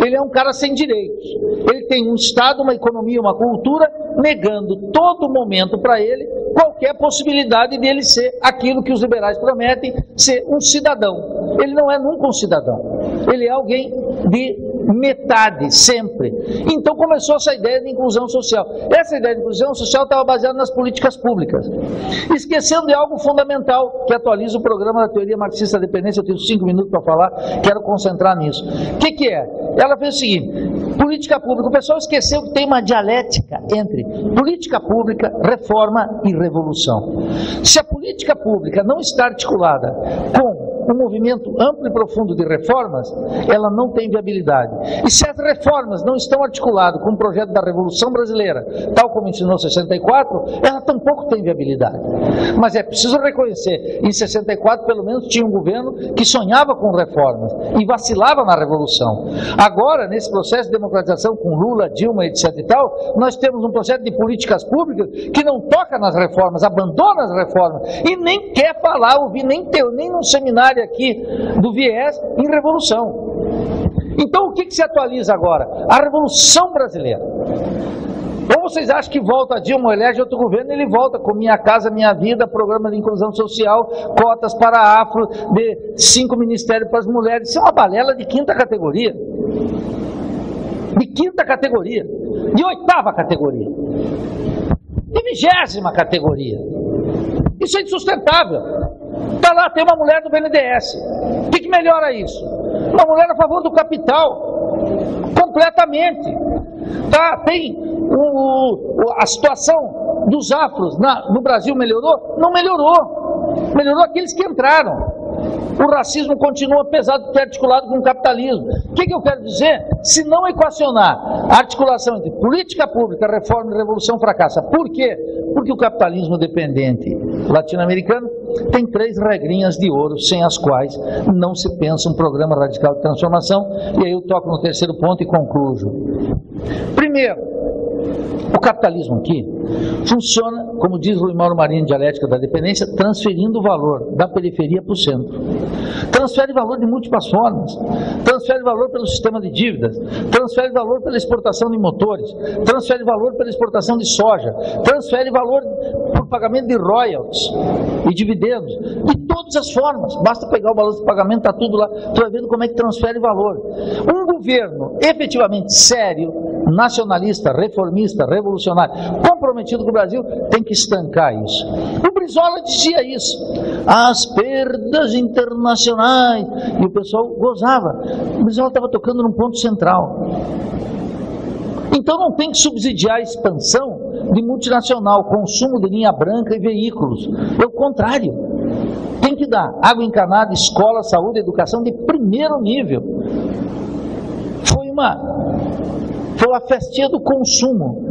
Ele é um cara sem direitos. Ele tem um Estado, uma economia, uma cultura, negando todo momento para ele qualquer possibilidade de ele ser aquilo que os liberais prometem, ser um cidadão. Ele não é nunca um cidadão. Ele é alguém de metade, sempre. Então começou essa ideia de inclusão social. Essa ideia de inclusão social estava baseada nas políticas públicas, esquecendo de algo fundamental que atualiza o programa da teoria marxista da dependência. Eu tenho 5 minutos para falar, quero concentrar nisso. O que é? Ela fez o seguinte: política pública. O pessoal esqueceu que tem uma dialética entre política pública, reforma e revolução. Se a política pública não está articulada com um movimento amplo e profundo de reformas, ela não tem viabilidade. E se as reformas não estão articuladas com o projeto da Revolução Brasileira, tal como ensinou 64, ela tampouco tem viabilidade. Mas é preciso reconhecer, em 64 pelo menos tinha um governo que sonhava com reformas e vacilava na Revolução. Agora, nesse processo de democratização com Lula, Dilma, etc e tal, nós temos um processo de políticas públicas que não toca nas reformas, abandona as reformas e nem quer falar, ouvir, nem num seminário aqui do viés em revolução. Então o que se atualiza agora? A Revolução Brasileira. Ou vocês acham que volta a Dilma, elege outro governo, ele volta com Minha Casa Minha Vida, programa de inclusão social, cotas para afro, de 5 ministérios para as mulheres. Isso é uma balela de 5ª categoria. De 5ª categoria. De 8ª categoria. De 20ª categoria. Isso é insustentável. Está lá, tem uma mulher do BNDES. O que melhora isso? Uma mulher a favor do capital. Completamente. Tá, tem a situação dos afros no Brasil melhorou? Não melhorou. Melhorou aqueles que entraram. O racismo continua pesado porque é articulado com o capitalismo. O que eu quero dizer? Se não equacionar a articulação entre política pública, reforma e revolução, fracassa. Por quê? Porque o capitalismo dependente latino-americano tem 3 regrinhas de ouro, sem as quais não se pensa um programa radical de transformação. E aí eu toco no 3º ponto e concluo. Primeiro, o capitalismo aqui funciona, como diz Rui Mauro Marinho, Dialética da Dependência, transferindo o valor da periferia para o centro. Transfere valor de múltiplas formas. Transfere valor pelo sistema de dívidas, transfere valor pela exportação de motores, transfere valor pela exportação de soja, transfere valor por pagamento de royalties e dividendos, de todas as formas. Basta pegar o balanço de pagamento, está tudo lá, tu vai vendo como é que transfere valor. Um governo efetivamente sério, nacionalista, reformista, revolucionário, comprometido com o Brasil, tem que estancar isso. O Brizola dizia isso, as perdas internacionais, e o pessoal gozava. O Brizola estava tocando num ponto central. Então não tem que subsidiar a expansão de multinacional, consumo de linha branca e veículos. É o contrário. Tem que dar água encanada, escola, saúde, educação de primeiro nível. Foi uma festinha do consumo.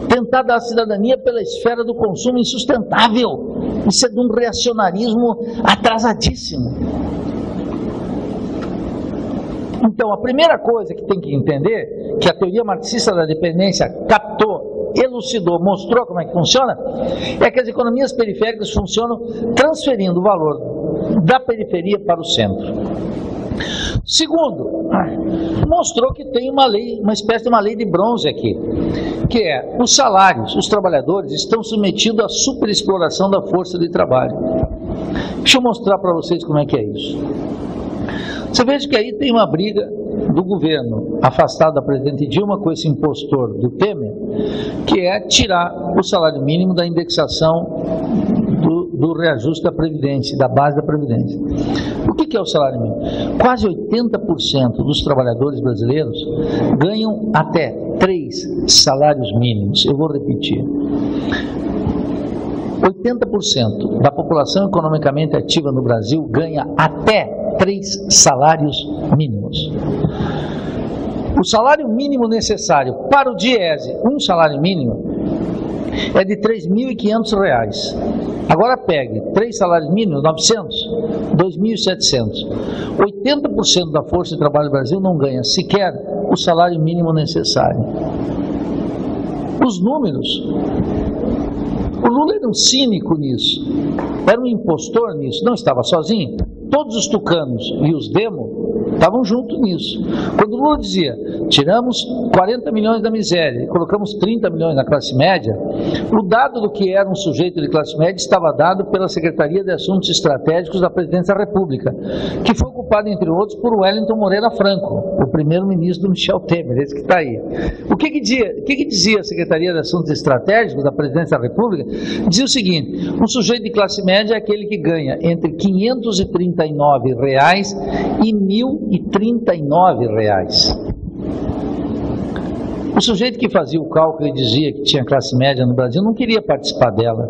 Tentar dar a cidadania pela esfera do consumo insustentável. Isso é de um reacionarismo atrasadíssimo. Então, a primeira coisa que tem que entender, que a teoria marxista da dependência captou, elucidou, mostrou como é que funciona, é que as economias periféricas funcionam transferindo o valor da periferia para o centro. Segundo, mostrou que tem uma lei, uma espécie de uma lei de bronze aqui, que é os salários, os trabalhadores estão submetidos à superexploração da força de trabalho. Deixa eu mostrar para vocês como é que é isso. Você veja que aí tem uma briga do governo afastado da presidente Dilma com esse impostor do Temer, que é tirar o salário mínimo da indexação do reajuste da Previdência, da base da Previdência. O que é o salário mínimo? Quase 80% dos trabalhadores brasileiros ganham até 3 salários mínimos. Eu vou repetir. 80% da população economicamente ativa no Brasil ganha até 3 salários mínimos. O salário mínimo necessário para o Diese, um salário mínimo, é de R$ 3.500. Agora pegue 3 salários mínimos, 900, 2.700. 80% da força de trabalho do Brasil não ganha sequer o salário mínimo necessário. Os números... O Lula era um cínico nisso, era um impostor nisso, não estava sozinho. Todos os tucanos e os demo estavam juntos nisso. Quando o Lula dizia, tiramos 40 milhões da miséria e colocamos 30 milhões na classe média, o dado do que era um sujeito de classe média estava dado pela Secretaria de Assuntos Estratégicos da Presidência da República, que foi ocupado, entre outros, por Wellington Moreira Franco, o primeiro-ministro do Michel Temer, esse que está aí. O que dizia a Secretaria de Assuntos Estratégicos da Presidência da República? Dizia o seguinte, um sujeito de classe média é aquele que ganha entre R$ 539 e R$ 1.039. O sujeito que fazia o cálculo e dizia que tinha classe média no Brasil não queria participar dela.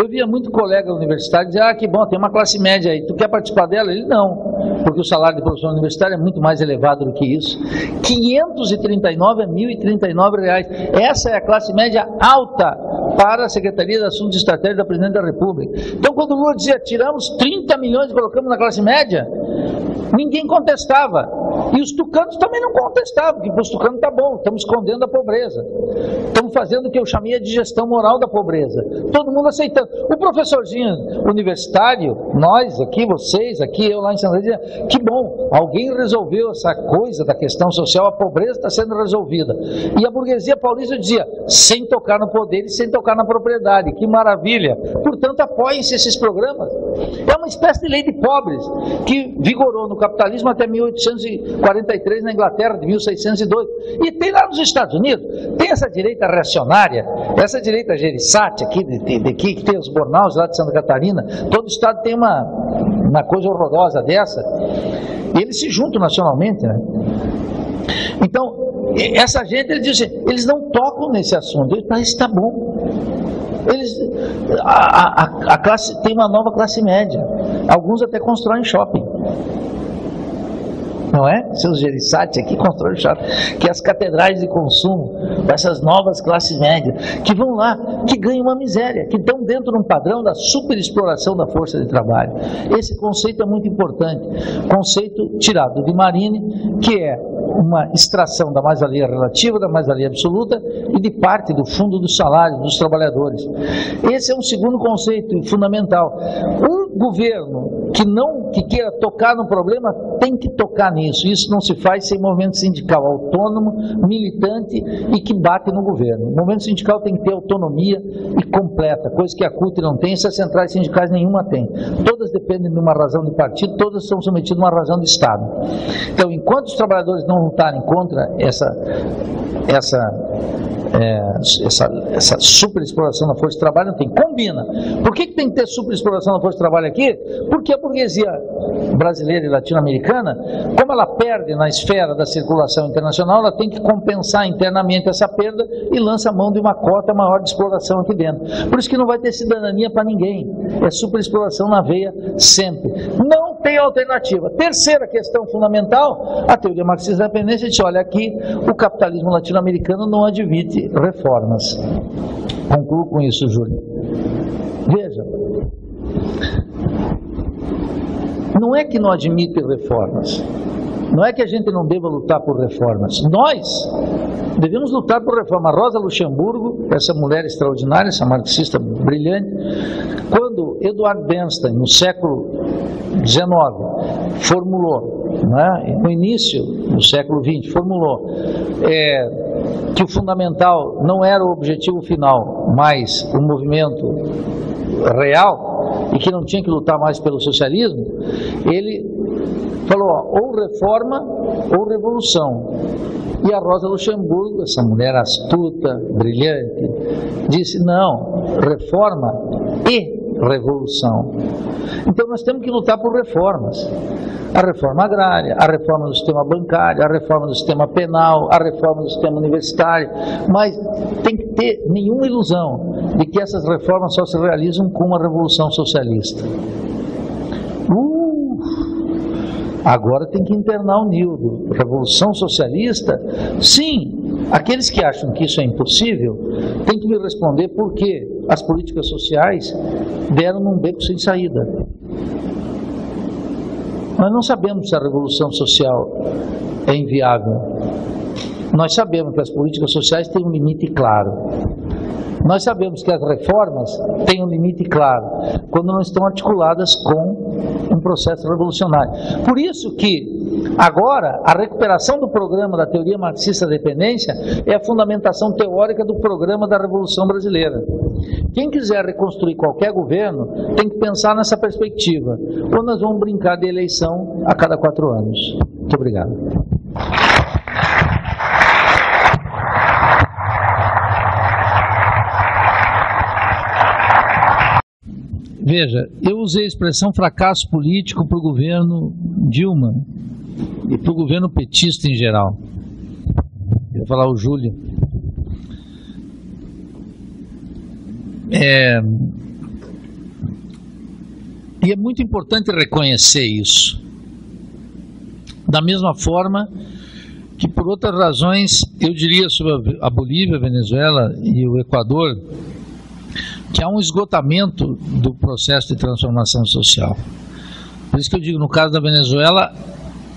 Eu via muito colega universitário dizer, que bom, tem uma classe média aí, tu quer participar dela? Ele não, porque o salário de professor universitário é muito mais elevado do que isso. 539 a 1.039 reais. Essa é a classe média alta para a Secretaria de Assuntos Estratégicos da Presidente da República. Então, quando o Lula dizia, tiramos 30 milhões e colocamos na classe média, ninguém contestava. E os tucanos também não contestavam, porque para os tucanos está bom, estamos escondendo a pobreza. Estamos fazendo o que eu chamei de gestão moral da pobreza. Todo mundo aceitando. O professorzinho universitário, nós aqui, vocês aqui, eu lá em Santa Maria, que bom, alguém resolveu essa coisa da questão social, a pobreza está sendo resolvida. E a burguesia paulista dizia, sem tocar no poder e sem tocar na propriedade, que maravilha. Portanto, apoiem-se esses programas. É uma espécie de lei de pobres, que vigorou no capitalismo até 1843 na Inglaterra, de 1602. E tem lá nos Estados Unidos, tem essa direita reacionária, essa direita geriçate aqui, que tem os Bornaus lá de Santa Catarina, todo estado tem uma coisa horrorosa dessa, e eles se juntam nacionalmente, né? Então, essa gente, eles não tocam nesse assunto, eles parecem que está bom. A classe, tem uma nova classe média, alguns até constroem shopping. Não é? Seus geriçates aqui constroem shopping, que as catedrais de consumo, essas novas classes médias, que vão lá, que ganham uma miséria, que estão dentro de um padrão da superexploração da força de trabalho. Esse conceito é muito importante, conceito tirado de Marini, que é uma extração da mais-valia relativa, da mais-valia absoluta e de parte do fundo do salário dos trabalhadores. Esse é um segundo conceito fundamental. Um governo que queira tocar no problema tem que tocar nisso. Isso não se faz sem movimento sindical autônomo, militante e que bate no governo. O movimento sindical tem que ter autonomia e completa, coisa que a CUT não tem, essas centrais sindicais nenhuma tem. Todas dependem de uma razão de partido, todas são submetidas a uma razão de Estado. Então, enquanto os trabalhadores não lutarem contra essa superexploração da força de trabalho, não tem. Combina. Por que tem que ter superexploração da força de trabalho aqui? Porque a burguesia brasileira e latino-americana, como ela perde na esfera da circulação internacional, ela tem que compensar internamente essa perda e lança a mão de uma cota maior de exploração aqui dentro. Por isso que não vai ter cidadania para ninguém. É superexploração na veia sempre. Não tem alternativa. Terceira questão fundamental, a teoria marxista da dependência diz, olha, aqui o capitalismo latino-americano não admite reformas. Concluo com isso, Júlio. Veja, não é que não admite reformas, não é que a gente não deva lutar por reformas, nós devemos lutar por reforma. Rosa Luxemburgo, essa mulher extraordinária, essa marxista brilhante, quando Eduard Bernstein, no século XIX, formulou, né, no início do século XX, formulou que o fundamental não era o objetivo final, mas o movimento real, e que não tinha que lutar mais pelo socialismo, ele falou, ou reforma ou revolução. E a Rosa Luxemburgo, essa mulher astuta, brilhante, disse, não, reforma e revolução. Então nós temos que lutar por reformas. A reforma agrária, a reforma do sistema bancário, a reforma do sistema penal, a reforma do sistema universitário, mas tem que ter nenhuma ilusão de que essas reformas só se realizam com uma revolução socialista. Agora tem que internar o Nildo. Revolução socialista? Sim, aqueles que acham que isso é impossível têm que me responder por que as políticas sociais deram num beco sem saída. Nós não sabemos se a revolução social é inviável. Nós sabemos que as políticas sociais têm um limite claro. Nós sabemos que as reformas têm um limite claro, quando não estão articuladas com um processo revolucionário. Por isso que, agora, a recuperação do programa da teoria marxista da dependência é a fundamentação teórica do programa da Revolução Brasileira. Quem quiser reconstruir qualquer governo tem que pensar nessa perspectiva, ou nós vamos brincar de eleição a cada 4 anos. Muito obrigado. Veja, eu usei a expressão fracasso político para o governo Dilma e para o governo petista em geral. Eu vou falar o Júlio. E é muito importante reconhecer isso. Da mesma forma que, por outras razões, eu diria sobre a Bolívia, a Venezuela e o Equador, que há um esgotamento do processo de transformação social. Por isso que eu digo, no caso da Venezuela,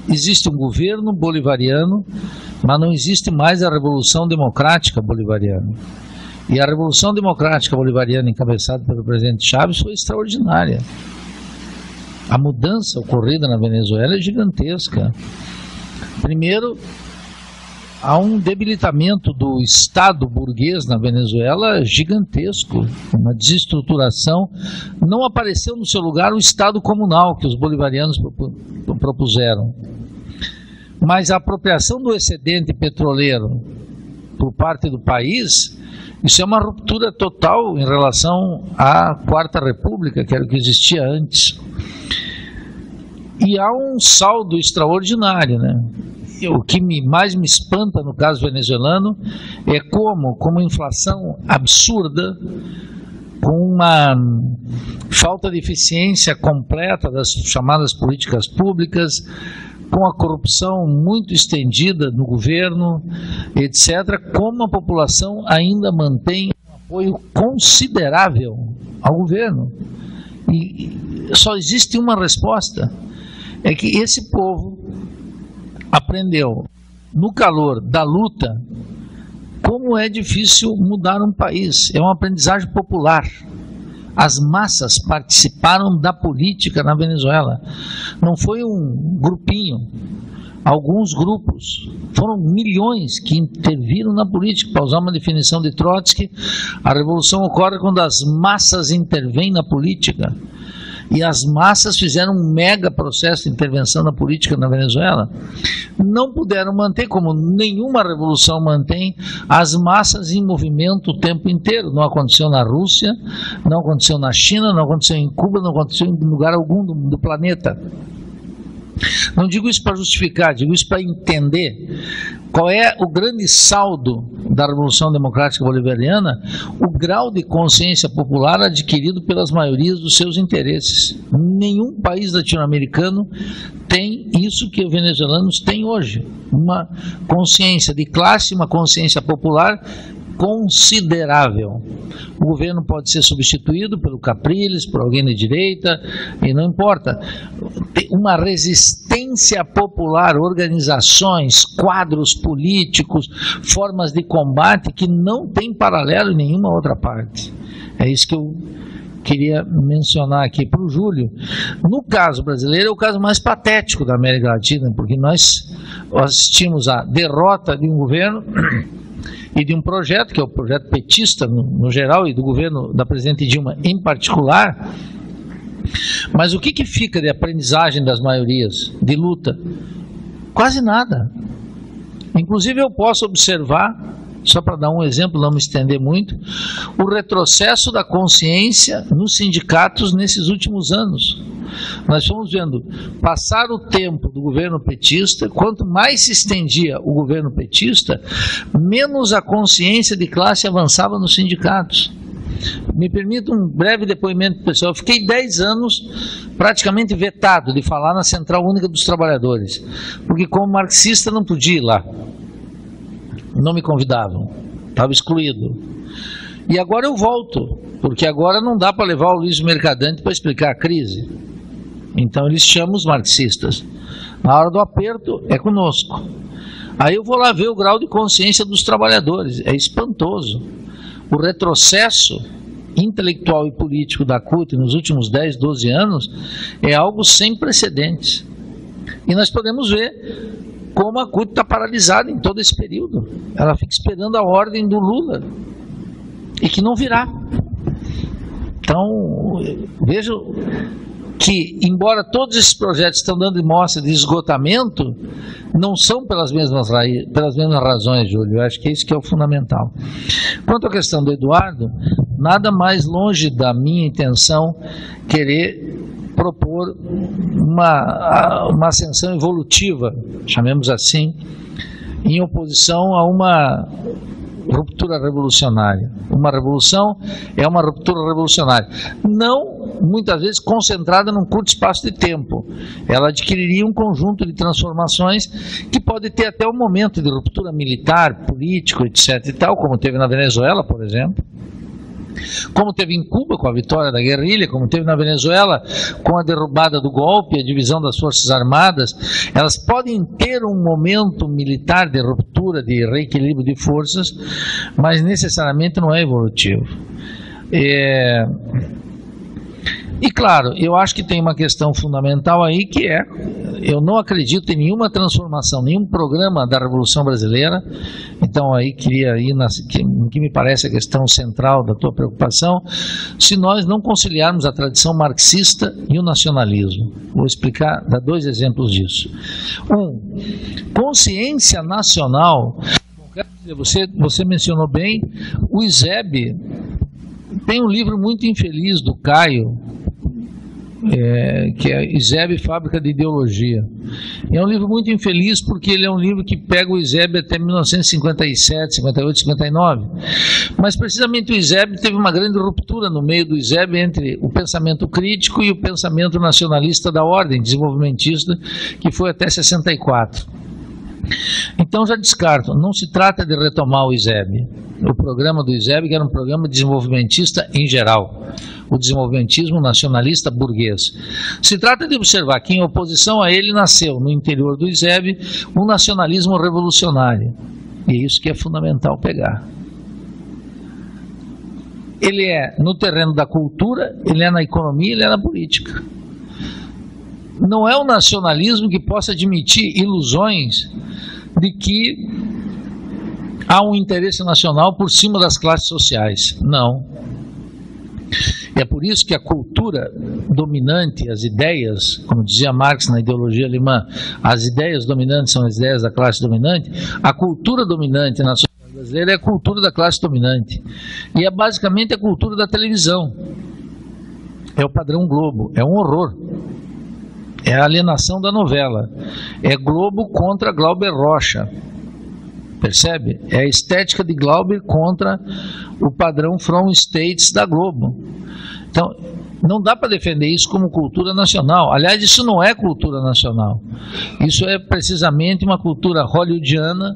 existe um governo bolivariano, mas não existe mais a Revolução Democrática Bolivariana. E a Revolução Democrática Bolivariana, encabeçada pelo presidente Chávez, foi extraordinária. A mudança ocorrida na Venezuela é gigantesca. Primeiro, há um debilitamento do Estado burguês na Venezuela gigantesco, uma desestruturação. Não apareceu no seu lugar o Estado comunal que os bolivarianos propuseram. Mas a apropriação do excedente petroleiro por parte do país, isso é uma ruptura total em relação à Quarta República, que era o que existia antes. E há um saldo extraordinário, né? O que mais me espanta no caso venezuelano é como, com uma inflação absurda, com uma falta de eficiência completa das chamadas políticas públicas, com a corrupção muito estendida no governo, etc., como a população ainda mantém um apoio considerável ao governo. E só existe uma resposta, é que esse povo aprendeu, no calor da luta, como é difícil mudar um país. É uma aprendizagem popular. As massas participaram da política na Venezuela. Não foi um grupinho, alguns grupos. Foram milhões que interviram na política. Para usar uma definição de Trotsky, a revolução ocorre quando as massas intervêm na política. E as massas fizeram um mega processo de intervenção na política na Venezuela. Não puderam manter, como nenhuma revolução mantém, as massas em movimento o tempo inteiro. Não aconteceu na Rússia, não aconteceu na China, não aconteceu em Cuba, não aconteceu em lugar algum do planeta. Não digo isso para justificar, digo isso para entender qual é o grande saldo da Revolução Democrática Bolivariana, o grau de consciência popular adquirido pelas maiorias dos seus interesses. Nenhum país latino-americano tem isso que os venezuelanos têm hoje, uma consciência de classe, uma consciência popular considerável. O governo pode ser substituído pelo Capriles, por alguém de direita, e não importa. Tem uma resistência popular, organizações, quadros políticos, formas de combate que não tem paralelo em nenhuma outra parte. É isso que eu queria mencionar aqui para o Júlio. No caso brasileiro, é o caso mais patético da América Latina, porque nós assistimos à derrota de um governo e de um projeto, que é o projeto petista no geral, e do governo da presidente Dilma em particular. Mas o que fica de aprendizagem das maiorias, de luta? Quase nada. Inclusive eu posso observar, só para dar um exemplo, não me estender muito, o retrocesso da consciência nos sindicatos nesses últimos anos. Nós fomos vendo passar o tempo do governo petista, quanto mais se estendia o governo petista, menos a consciência de classe avançava nos sindicatos. Me permita um breve depoimento pessoal. Eu fiquei 10 anos praticamente vetado de falar na Central Única dos Trabalhadores, porque como marxista não podia ir lá, não me convidavam, estava excluído. E agora eu volto, porque agora não dá para levar o Luiz Mercadante para explicar a crise. Então eles chamam os marxistas. Na hora do aperto é conosco. Aí eu vou lá ver o grau de consciência dos trabalhadores. É espantoso. O retrocesso intelectual e político da CUT nos últimos 10, 12 anos é algo sem precedentes. E nós podemos ver como a CUT está paralisada em todo esse período. Ela fica esperando a ordem do Lula e que não virá. Então, vejo que, embora todos esses projetos estão dando mostra de esgotamento, não são pelas mesmas razões, Júlio. Eu acho que é isso que é o fundamental. Quanto à questão do Eduardo, nada mais longe da minha intenção querer propor uma ascensão evolutiva, chamemos assim, em oposição a uma ruptura revolucionária. Uma revolução é uma ruptura revolucionária. Não, muitas vezes, concentrada num curto espaço de tempo. Ela adquiriria um conjunto de transformações que pode ter até um momento de ruptura militar, político, etc. e tal, como teve na Venezuela, por exemplo. Como teve em Cuba com a vitória da guerrilha, como teve na Venezuela com a derrubada do golpe, a divisão das forças armadas. Elas podem ter um momento militar de ruptura, de reequilíbrio de forças, mas necessariamente não é evolutivo. E claro, eu acho que tem uma questão fundamental aí, que é, eu não acredito em nenhuma transformação, nenhum programa da Revolução Brasileira. Então aí queria ir que me parece a questão central da tua preocupação, se nós não conciliarmos a tradição marxista e o nacionalismo. Vou explicar, dar 2 exemplos disso. Consciência nacional. Você mencionou bem, o ISEB tem um livro muito infeliz do Caio, que é ISEB, Fábrica de Ideologia. É um livro muito infeliz porque ele é um livro que pega o ISEB até 1957, 58, 59. Mas precisamente o ISEB teve uma grande ruptura no meio do ISEB entre o pensamento crítico e o pensamento nacionalista da ordem desenvolvimentista, que foi até 64. Então já descarto, não se trata de retomar o ISEB, o programa do ISEB, que era um programa desenvolvimentista em geral, o desenvolvimentismo nacionalista burguês. Se trata de observar que em oposição a ele nasceu no interior do ISEB um nacionalismo revolucionário, e é isso que é fundamental pegar. Ele é no terreno da cultura, ele é na economia, ele é na política. Não é um nacionalismo que possa admitir ilusões de que há um interesse nacional por cima das classes sociais. Não. É por isso que a cultura dominante, as ideias, como dizia Marx na ideologia alemã, as ideias dominantes são as ideias da classe dominante. A cultura dominante na sociedade brasileira é a cultura da classe dominante. E é basicamente a cultura da televisão. É o padrão Globo, é um horror. É a alienação da novela. É Globo contra Glauber Rocha. Percebe? É a estética de Glauber contra o padrão From States da Globo. Então, não dá para defender isso como cultura nacional. Aliás, isso não é cultura nacional. Isso é precisamente uma cultura hollywoodiana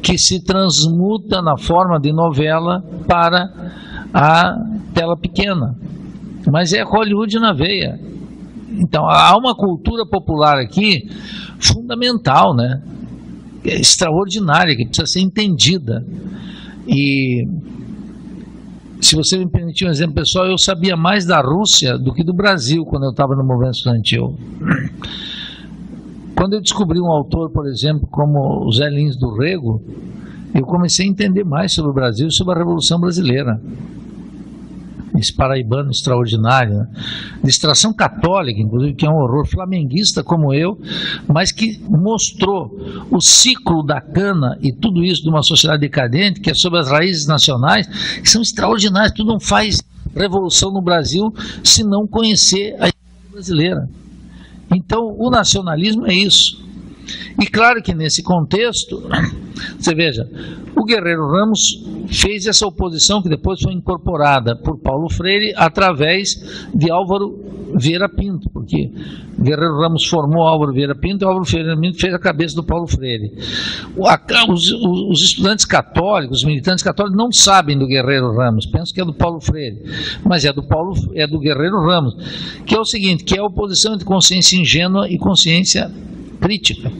que se transmuta na forma de novela para a tela pequena. Mas é Hollywood na veia. Então, há uma cultura popular aqui fundamental, né? Extraordinária, que precisa ser entendida. E, se você me permitir um exemplo pessoal, eu sabia mais da Rússia do que do Brasil quando eu estava no movimento estudantil. Quando eu descobri um autor, por exemplo, como o Zé Lins do Rego, eu comecei a entender mais sobre o Brasil e sobre a Revolução Brasileira. Esse paraibano extraordinário, né? De extração católica, inclusive, que é um horror, flamenguista como eu, mas que mostrou o ciclo da cana e tudo isso de uma sociedade decadente, que é sobre as raízes nacionais, que são extraordinárias. Tu não faz revolução no Brasil se não conhecer a história brasileira. Então, o nacionalismo é isso. E claro que nesse contexto, você veja, o Guerreiro Ramos fez essa oposição que depois foi incorporada por Paulo Freire através de Álvaro Vieira Pinto, porque Guerreiro Ramos formou Álvaro Vieira Pinto e Álvaro Vieira Pinto fez a cabeça do Paulo Freire. Os estudantes católicos, os militantes católicos não sabem do Guerreiro Ramos, pensam que é do Paulo Freire, mas é do Guerreiro Ramos, que é o seguinte, que é a oposição entre consciência ingênua e consciência crítica.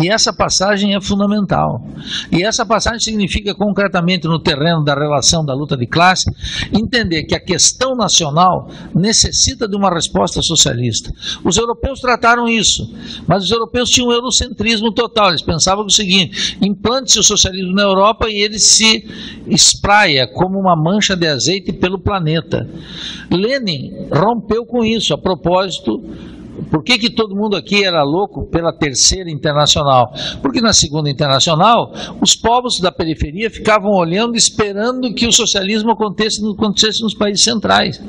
E essa passagem é fundamental. E essa passagem significa concretamente no terreno da relação da luta de classe, entender que a questão nacional necessita de uma resposta socialista. Os europeus trataram isso, mas os europeus tinham um eurocentrismo total. Eles pensavam o seguinte: implante-se o socialismo na Europa e ele se espraia como uma mancha de azeite pelo planeta. Lenin rompeu com isso, a propósito. Por que todo mundo aqui era louco pela Terceira Internacional? Porque na Segunda Internacional, os povos da periferia ficavam olhando, esperando que o socialismo acontecesse nos países centrais.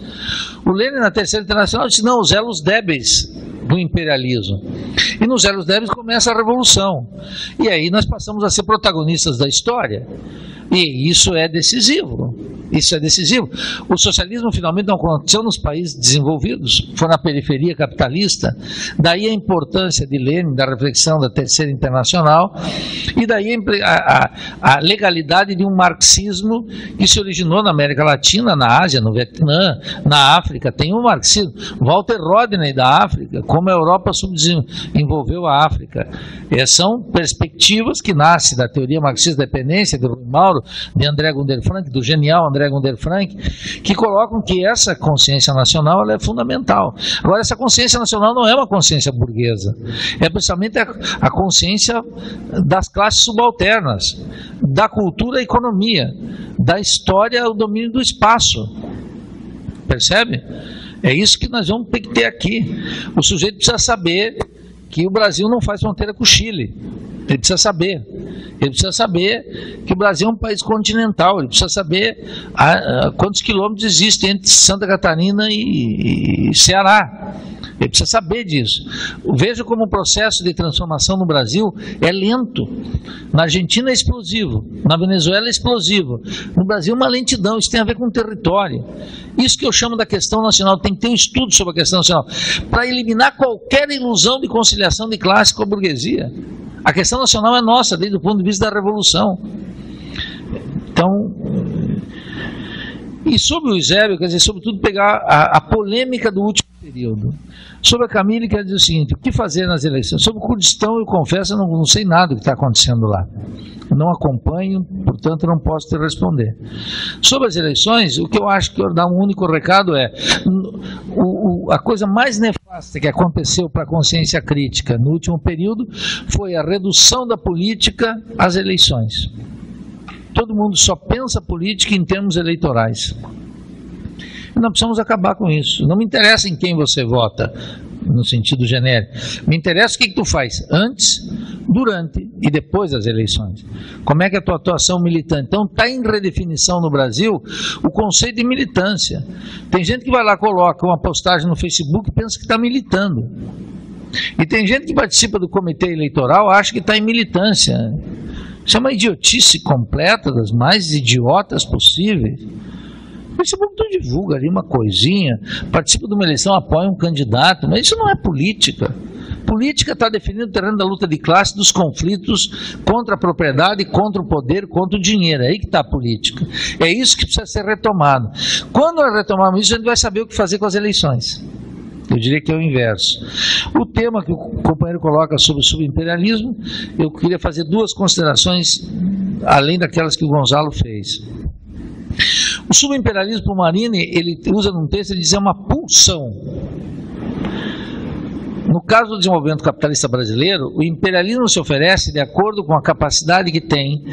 O Lenin, na Terceira Internacional, disse: não, os elos débeis do imperialismo. E nos elos débeis começa a revolução. E aí nós passamos a ser protagonistas da história. E isso é decisivo. Isso é decisivo. O socialismo finalmente não aconteceu nos países desenvolvidos, foi na periferia capitalista. Daí a importância de Lenin, da reflexão da Terceira Internacional, e daí a legalidade de um marxismo que se originou na América Latina, na Ásia, no Vietnã, na África. Tem um marxismo. Walter Rodney da África, como a Europa subdesenvolveu a África. São perspectivas que nascem da teoria marxista da dependência, de Rui Mauro, de André Gunder Frank, do genial André Gunder Frank, que colocam que essa consciência nacional ela é fundamental. Agora, essa consciência nacional não é uma consciência burguesa, é precisamente a consciência das classes subalternas, da cultura à economia, da história ao domínio do espaço. Percebe? É isso que nós vamos ter que ter aqui. O sujeito precisa saber que o Brasil não faz fronteira com o Chile. Ele precisa saber. Ele precisa saber que o Brasil é um país continental. Ele precisa saber quantos quilômetros existem entre Santa Catarina e Ceará. Ele precisa saber disso. Veja como o processo de transformação no Brasil é lento. Na Argentina é explosivo, na Venezuela é explosivo. No Brasil é uma lentidão, isso tem a ver com o território. Isso que eu chamo da questão nacional, tem que ter um estudo sobre a questão nacional, para eliminar qualquer ilusão de conciliação de classe com a burguesia. A questão nacional é nossa, desde o ponto de vista da Revolução. Então, e sobre o Eusébio, quer dizer, sobretudo pegar a polêmica do último período. Sobre a Camille, quer dizer o seguinte: o que fazer nas eleições? Sobre o Kurdistão, eu confesso, eu não sei nada do que está acontecendo lá. Não acompanho, portanto não posso te responder. Sobre as eleições, o que eu acho que eu dar um único recado é a coisa mais nefasta que aconteceu para a consciência crítica no último período foi a redução da política às eleições. Todo mundo só pensa política em termos eleitorais. Nós precisamos acabar com isso. Não me interessa em quem você vota, no sentido genérico. Me interessa o que tu faz antes, durante e depois das eleições. Como é que é a tua atuação militante? Então está em redefinição no Brasil o conceito de militância. Tem gente que vai lá, coloca uma postagem no Facebook e pensa que está militando. E tem gente que participa do comitê eleitoral e acha que está em militância. Isso é uma idiotice completa, das mais idiotas possíveis. O Facebook tu divulga ali uma coisinha, participa de uma eleição, apoia um candidato, mas isso não é política. Política está definindo o terreno da luta de classe, dos conflitos contra a propriedade, contra o poder, contra o dinheiro. É aí que está a política. É isso que precisa ser retomado. Quando nós retomarmos isso, a gente vai saber o que fazer com as eleições. Eu diria que é o inverso. O tema que o companheiro coloca sobre o subimperialismo, eu queria fazer duas considerações, além daquelas que o Gonzalo fez. O subimperialismo, o Marini, ele usa num texto, ele diz, é uma pulsão. No caso do desenvolvimento capitalista brasileiro, o imperialismo se oferece de acordo com a capacidade que tem.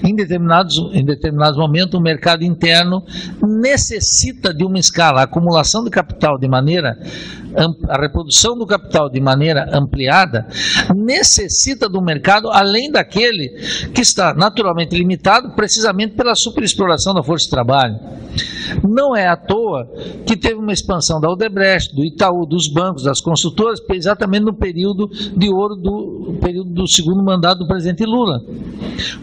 Em determinados momentos, o mercado interno necessita de uma escala. A acumulação de capital de maneira... A reprodução do capital de maneira ampliada necessita do mercado além daquele que está naturalmente limitado precisamente pela superexploração da força de trabalho. Não é à toa que teve uma expansão da Odebrecht, do Itaú, dos bancos, das construtoras, exatamente no período de ouro do segundo mandato do presidente Lula.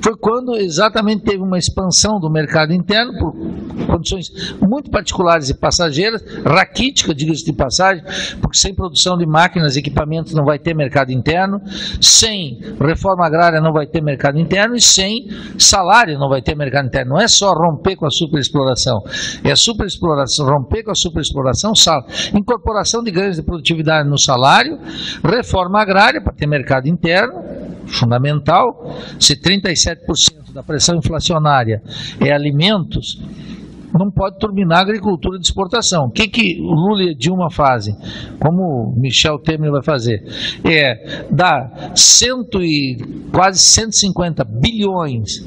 Foi quando exatamente teve uma expansão do mercado interno por condições muito particulares e passageiras, raquítica, diga-se de passagem, porque sem produção de máquinas e equipamentos não vai ter mercado interno, sem reforma agrária não vai ter mercado interno e sem salário não vai ter mercado interno. Não é só romper com a superexploração, é a superexploração, romper com a superexploração, incorporação de ganhos de produtividade no salário, reforma agrária para ter mercado interno, fundamental. Se 37% da pressão inflacionária é alimentos, não pode turbinar a agricultura de exportação. O que o Lula e a Dilma fazem? Como o Michel Temer vai fazer? É dar quase 150 bilhões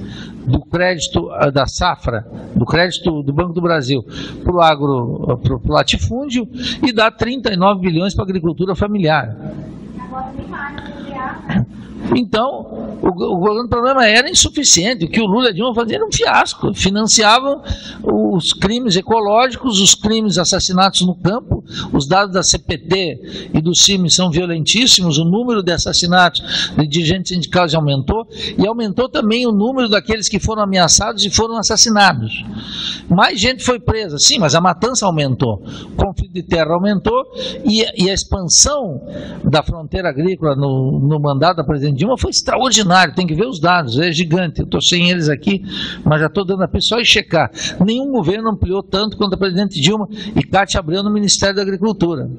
do crédito da safra, do crédito do Banco do Brasil para o latifúndio e dar 39 bilhões para a agricultura familiar. Então, o problema era insuficiente. O que o Lula e a Dilma faziam era um fiasco. Financiavam os crimes ecológicos, os crimes, assassinatos no campo. Os dados da CPT e do CIMI são violentíssimos. O número de assassinatos de dirigentes sindicais aumentou. E aumentou também o número daqueles que foram ameaçados e foram assassinados. Mais gente foi presa, sim, mas a matança aumentou. O conflito de terra aumentou. E a expansão da fronteira agrícola no mandato da presidente Dilma foi extraordinário. Tem que ver os dados, é gigante. Eu estou sem eles aqui, mas já estou dando a pessoa e checar. Nenhum governo ampliou tanto quanto a presidente Dilma e Cátia Abreu no Ministério da Agricultura.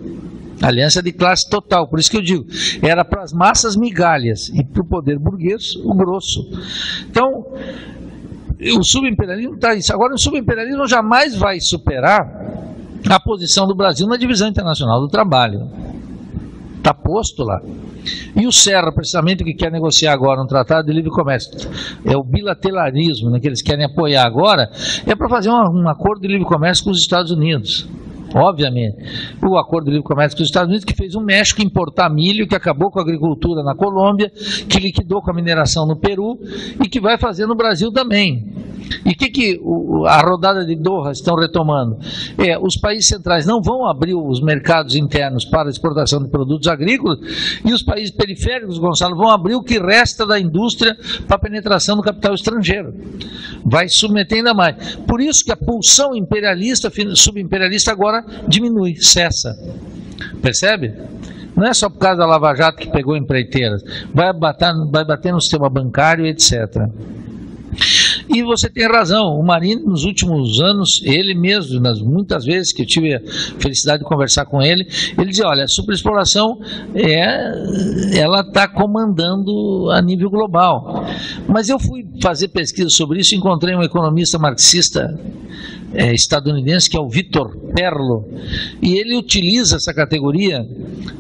Aliança de classe total, por isso que eu digo, era para as massas migalhas e para o poder burguês o grosso. Então, o subimperialismo está isso. Agora, o subimperialismo jamais vai superar a posição do Brasil na divisão internacional do trabalho. Está posto lá. E o Serra, precisamente, o que quer negociar agora um tratado de livre comércio, é o bilateralismo, né, que eles querem apoiar agora, é para fazer um acordo de livre comércio com os Estados Unidos. Obviamente, o acordo de livre comércio com os Estados Unidos, que fez o México importar milho, que acabou com a agricultura na Colômbia, que liquidou com a mineração no Peru e que vai fazer no Brasil também. E o que a rodada de Doha estão retomando? Os países centrais não vão abrir os mercados internos para a exportação de produtos agrícolas e os países periféricos, Gonçalo, vão abrir o que resta da indústria para a penetração do capital estrangeiro. Vai submeter ainda mais. Por isso que a pulsão imperialista, subimperialista agora diminui, cessa. Percebe? Não é só por causa da Lava Jato que pegou empreiteiras. Vai bater no sistema bancário, etc. E você tem razão, o Marini nos últimos anos, ele mesmo, muitas vezes que eu tive a felicidade de conversar com ele, ele dizia, olha, a superexploração ela está comandando a nível global. Mas eu fui fazer pesquisa sobre isso e encontrei um economista marxista estadunidense, que é o Vitor Perlo, e ele utiliza essa categoria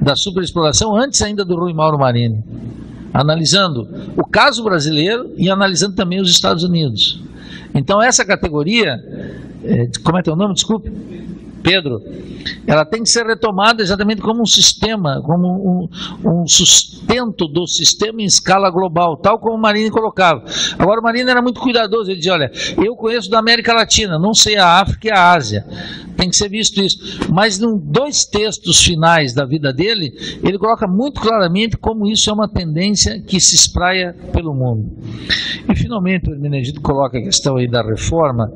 da superexploração antes ainda do Rui Mauro Marini, analisando o caso brasileiro e analisando também os Estados Unidos. Então essa categoria, como é teu nome, desculpe? Pedro, ela tem que ser retomada exatamente como um sistema, como um sustento do sistema em escala global, tal como o Marini colocava. Agora o Marini era muito cuidadoso, ele dizia, olha, eu conheço da América Latina, não sei a África e a Ásia, tem que ser visto isso. Mas em 2 textos finais da vida dele, ele coloca muito claramente como isso é uma tendência que se espraia pelo mundo. E finalmente o Hermenegildo coloca a questão aí da reforma.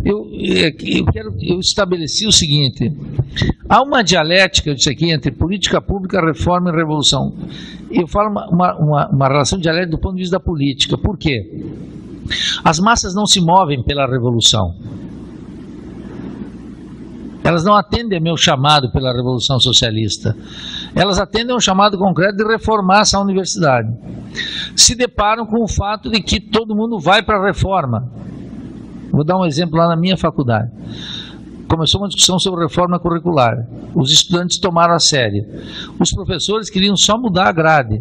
Eu estabeleci o seguinte, há uma dialética, eu disse aqui, entre política pública, reforma e revolução. Eu falo uma relação dialética do ponto de vista da política. Por quê? As massas não se movem pela revolução. Elas não atendem ao meu chamado pela Revolução Socialista. Elas atendem ao chamado concreto de reformar essa universidade. Se deparam com o fato de que todo mundo vai para a reforma. Vou dar um exemplo lá na minha faculdade. Começou uma discussão sobre reforma curricular. Os estudantes tomaram a sério. Os professores queriam só mudar a grade.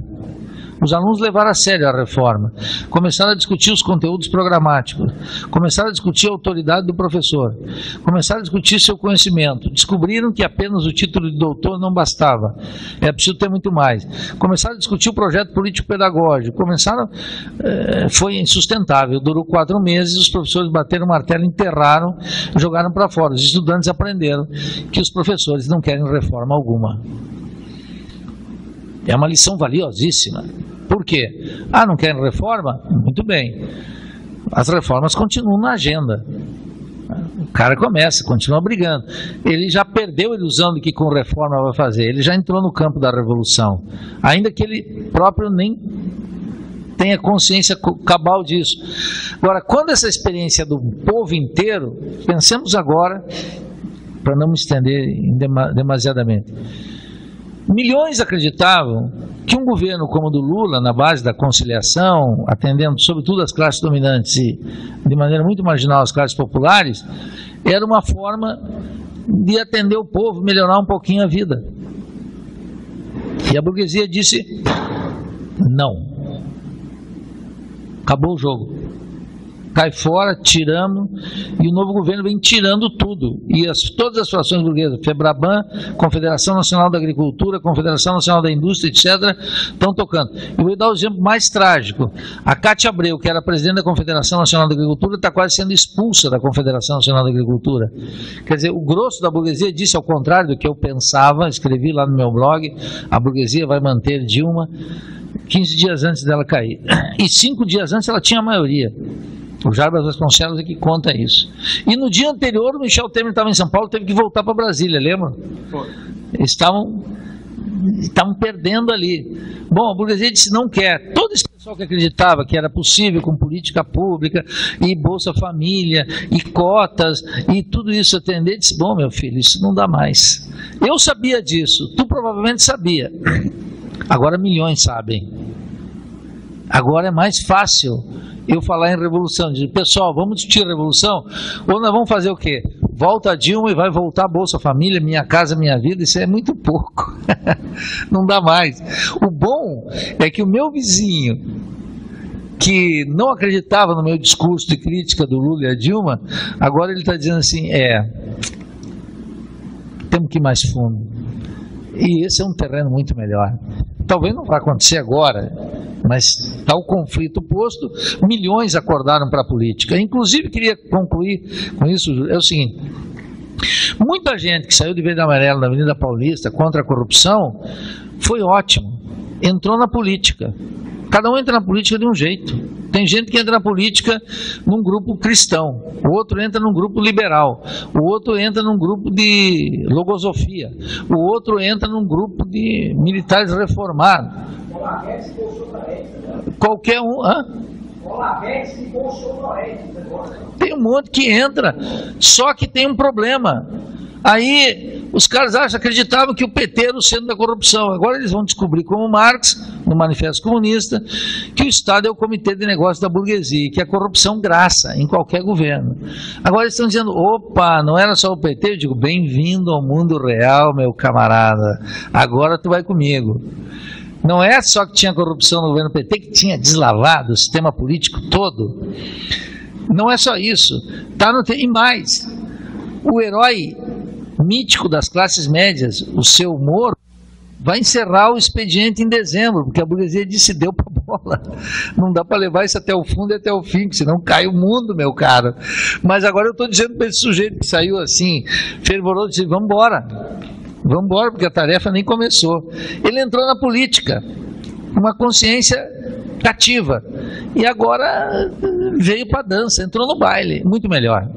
Os alunos levaram a sério a reforma, começaram a discutir os conteúdos programáticos, começaram a discutir a autoridade do professor, começaram a discutir seu conhecimento, descobriram que apenas o título de doutor não bastava, é preciso ter muito mais, começaram a discutir o projeto político-pedagógico, foi insustentável, durou 4 meses, os professores bateram o martelo, enterraram, jogaram para fora, os estudantes aprenderam que os professores não querem reforma alguma. É uma lição valiosíssima. Por quê? Não querem reforma? Muito bem. As reformas continuam na agenda. O cara continua brigando. Ele já perdeu a ilusão de que com reforma vai fazer. Ele já entrou no campo da revolução. Ainda que ele próprio nem tenha consciência cabal disso. Agora, quando essa experiência do povo inteiro, pensemos agora, para não me estender demasiadamente, milhões acreditavam que um governo como o do Lula, na base da conciliação, atendendo sobretudo as classes dominantes e de maneira muito marginal as classes populares, era uma forma de atender o povo, melhorar um pouquinho a vida. E a burguesia disse, não. Acabou o jogo. cai fora, tiramos, e o novo governo vem tirando tudo. E todas as frações burguesas, FEBRABAN, Confederação Nacional da Agricultura, Confederação Nacional da Indústria, etc., estão tocando. Eu vou dar o exemplo mais trágico. A Cátia Abreu, que era presidente da Confederação Nacional da Agricultura, está quase sendo expulsa da Confederação Nacional da Agricultura. Quer dizer, o grosso da burguesia disse ao contrário do que eu pensava, escrevi lá no meu blog, a burguesia vai manter Dilma 15 dias antes dela cair. E 5 dias antes ela tinha a maioria. O Jarbas Vasconcelos é que conta isso. E no dia anterior, o Michel Temer estava em São Paulo, teve que voltar para Brasília, lembra? Eles estavam perdendo ali. Bom, a burguesia disse não quer. Todo esse pessoal que acreditava que era possível com política pública e Bolsa Família e cotas e tudo isso atender, disse, bom, meu filho, isso não dá mais. Eu sabia disso, tu provavelmente sabia. Agora milhões sabem. Agora é mais fácil eu falar em revolução, dizer, pessoal, vamos discutir revolução? Ou nós vamos fazer o quê? Volta a Dilma e vai voltar a Bolsa Família, Minha Casa Minha Vida, isso é muito pouco. Não dá mais. O bom é que o meu vizinho, que não acreditava no meu discurso de crítica do Lula e a Dilma, agora ele está dizendo assim, temos que ir mais fundo. E esse é um terreno muito melhor. Talvez não vai acontecer agora, mas está o conflito posto, milhões acordaram para a política. Inclusive, queria concluir com isso, é o seguinte, muita gente que saiu de Verde e Amarelo na Avenida Paulista contra a corrupção, foi ótimo, entrou na política. Cada um entra na política de um jeito. Tem gente que entra na política num grupo cristão, o outro entra num grupo liberal, o outro entra num grupo de logosofia, o outro entra num grupo de militares reformados. Qualquer um. Tem um monte que entra, só que tem um problema. Aí os caras acreditavam que o PT era o centro da corrupção. Agora eles vão descobrir, como Marx, no Manifesto Comunista, que o Estado é o comitê de negócios da burguesia, que a corrupção graça em qualquer governo. Agora eles estão dizendo, opa, não era só o PT? Eu digo, bem-vindo ao mundo real, meu camarada. Agora tu vai comigo. Não é só que tinha corrupção no governo PT, que tinha deslavado o sistema político todo. Não é só isso. E mais, o herói mítico das classes médias, o seu Moro, vai encerrar o expediente em dezembro, porque a burguesia disse, deu para bola. Não dá para levar isso até o fundo e até o fim, senão cai o mundo, meu caro. Mas agora eu estou dizendo para esse sujeito que saiu assim, fervoroso, disse, vamos embora, porque a tarefa nem começou. Ele entrou na política, uma consciência cativa, e agora veio para a dança, entrou no baile, muito melhor.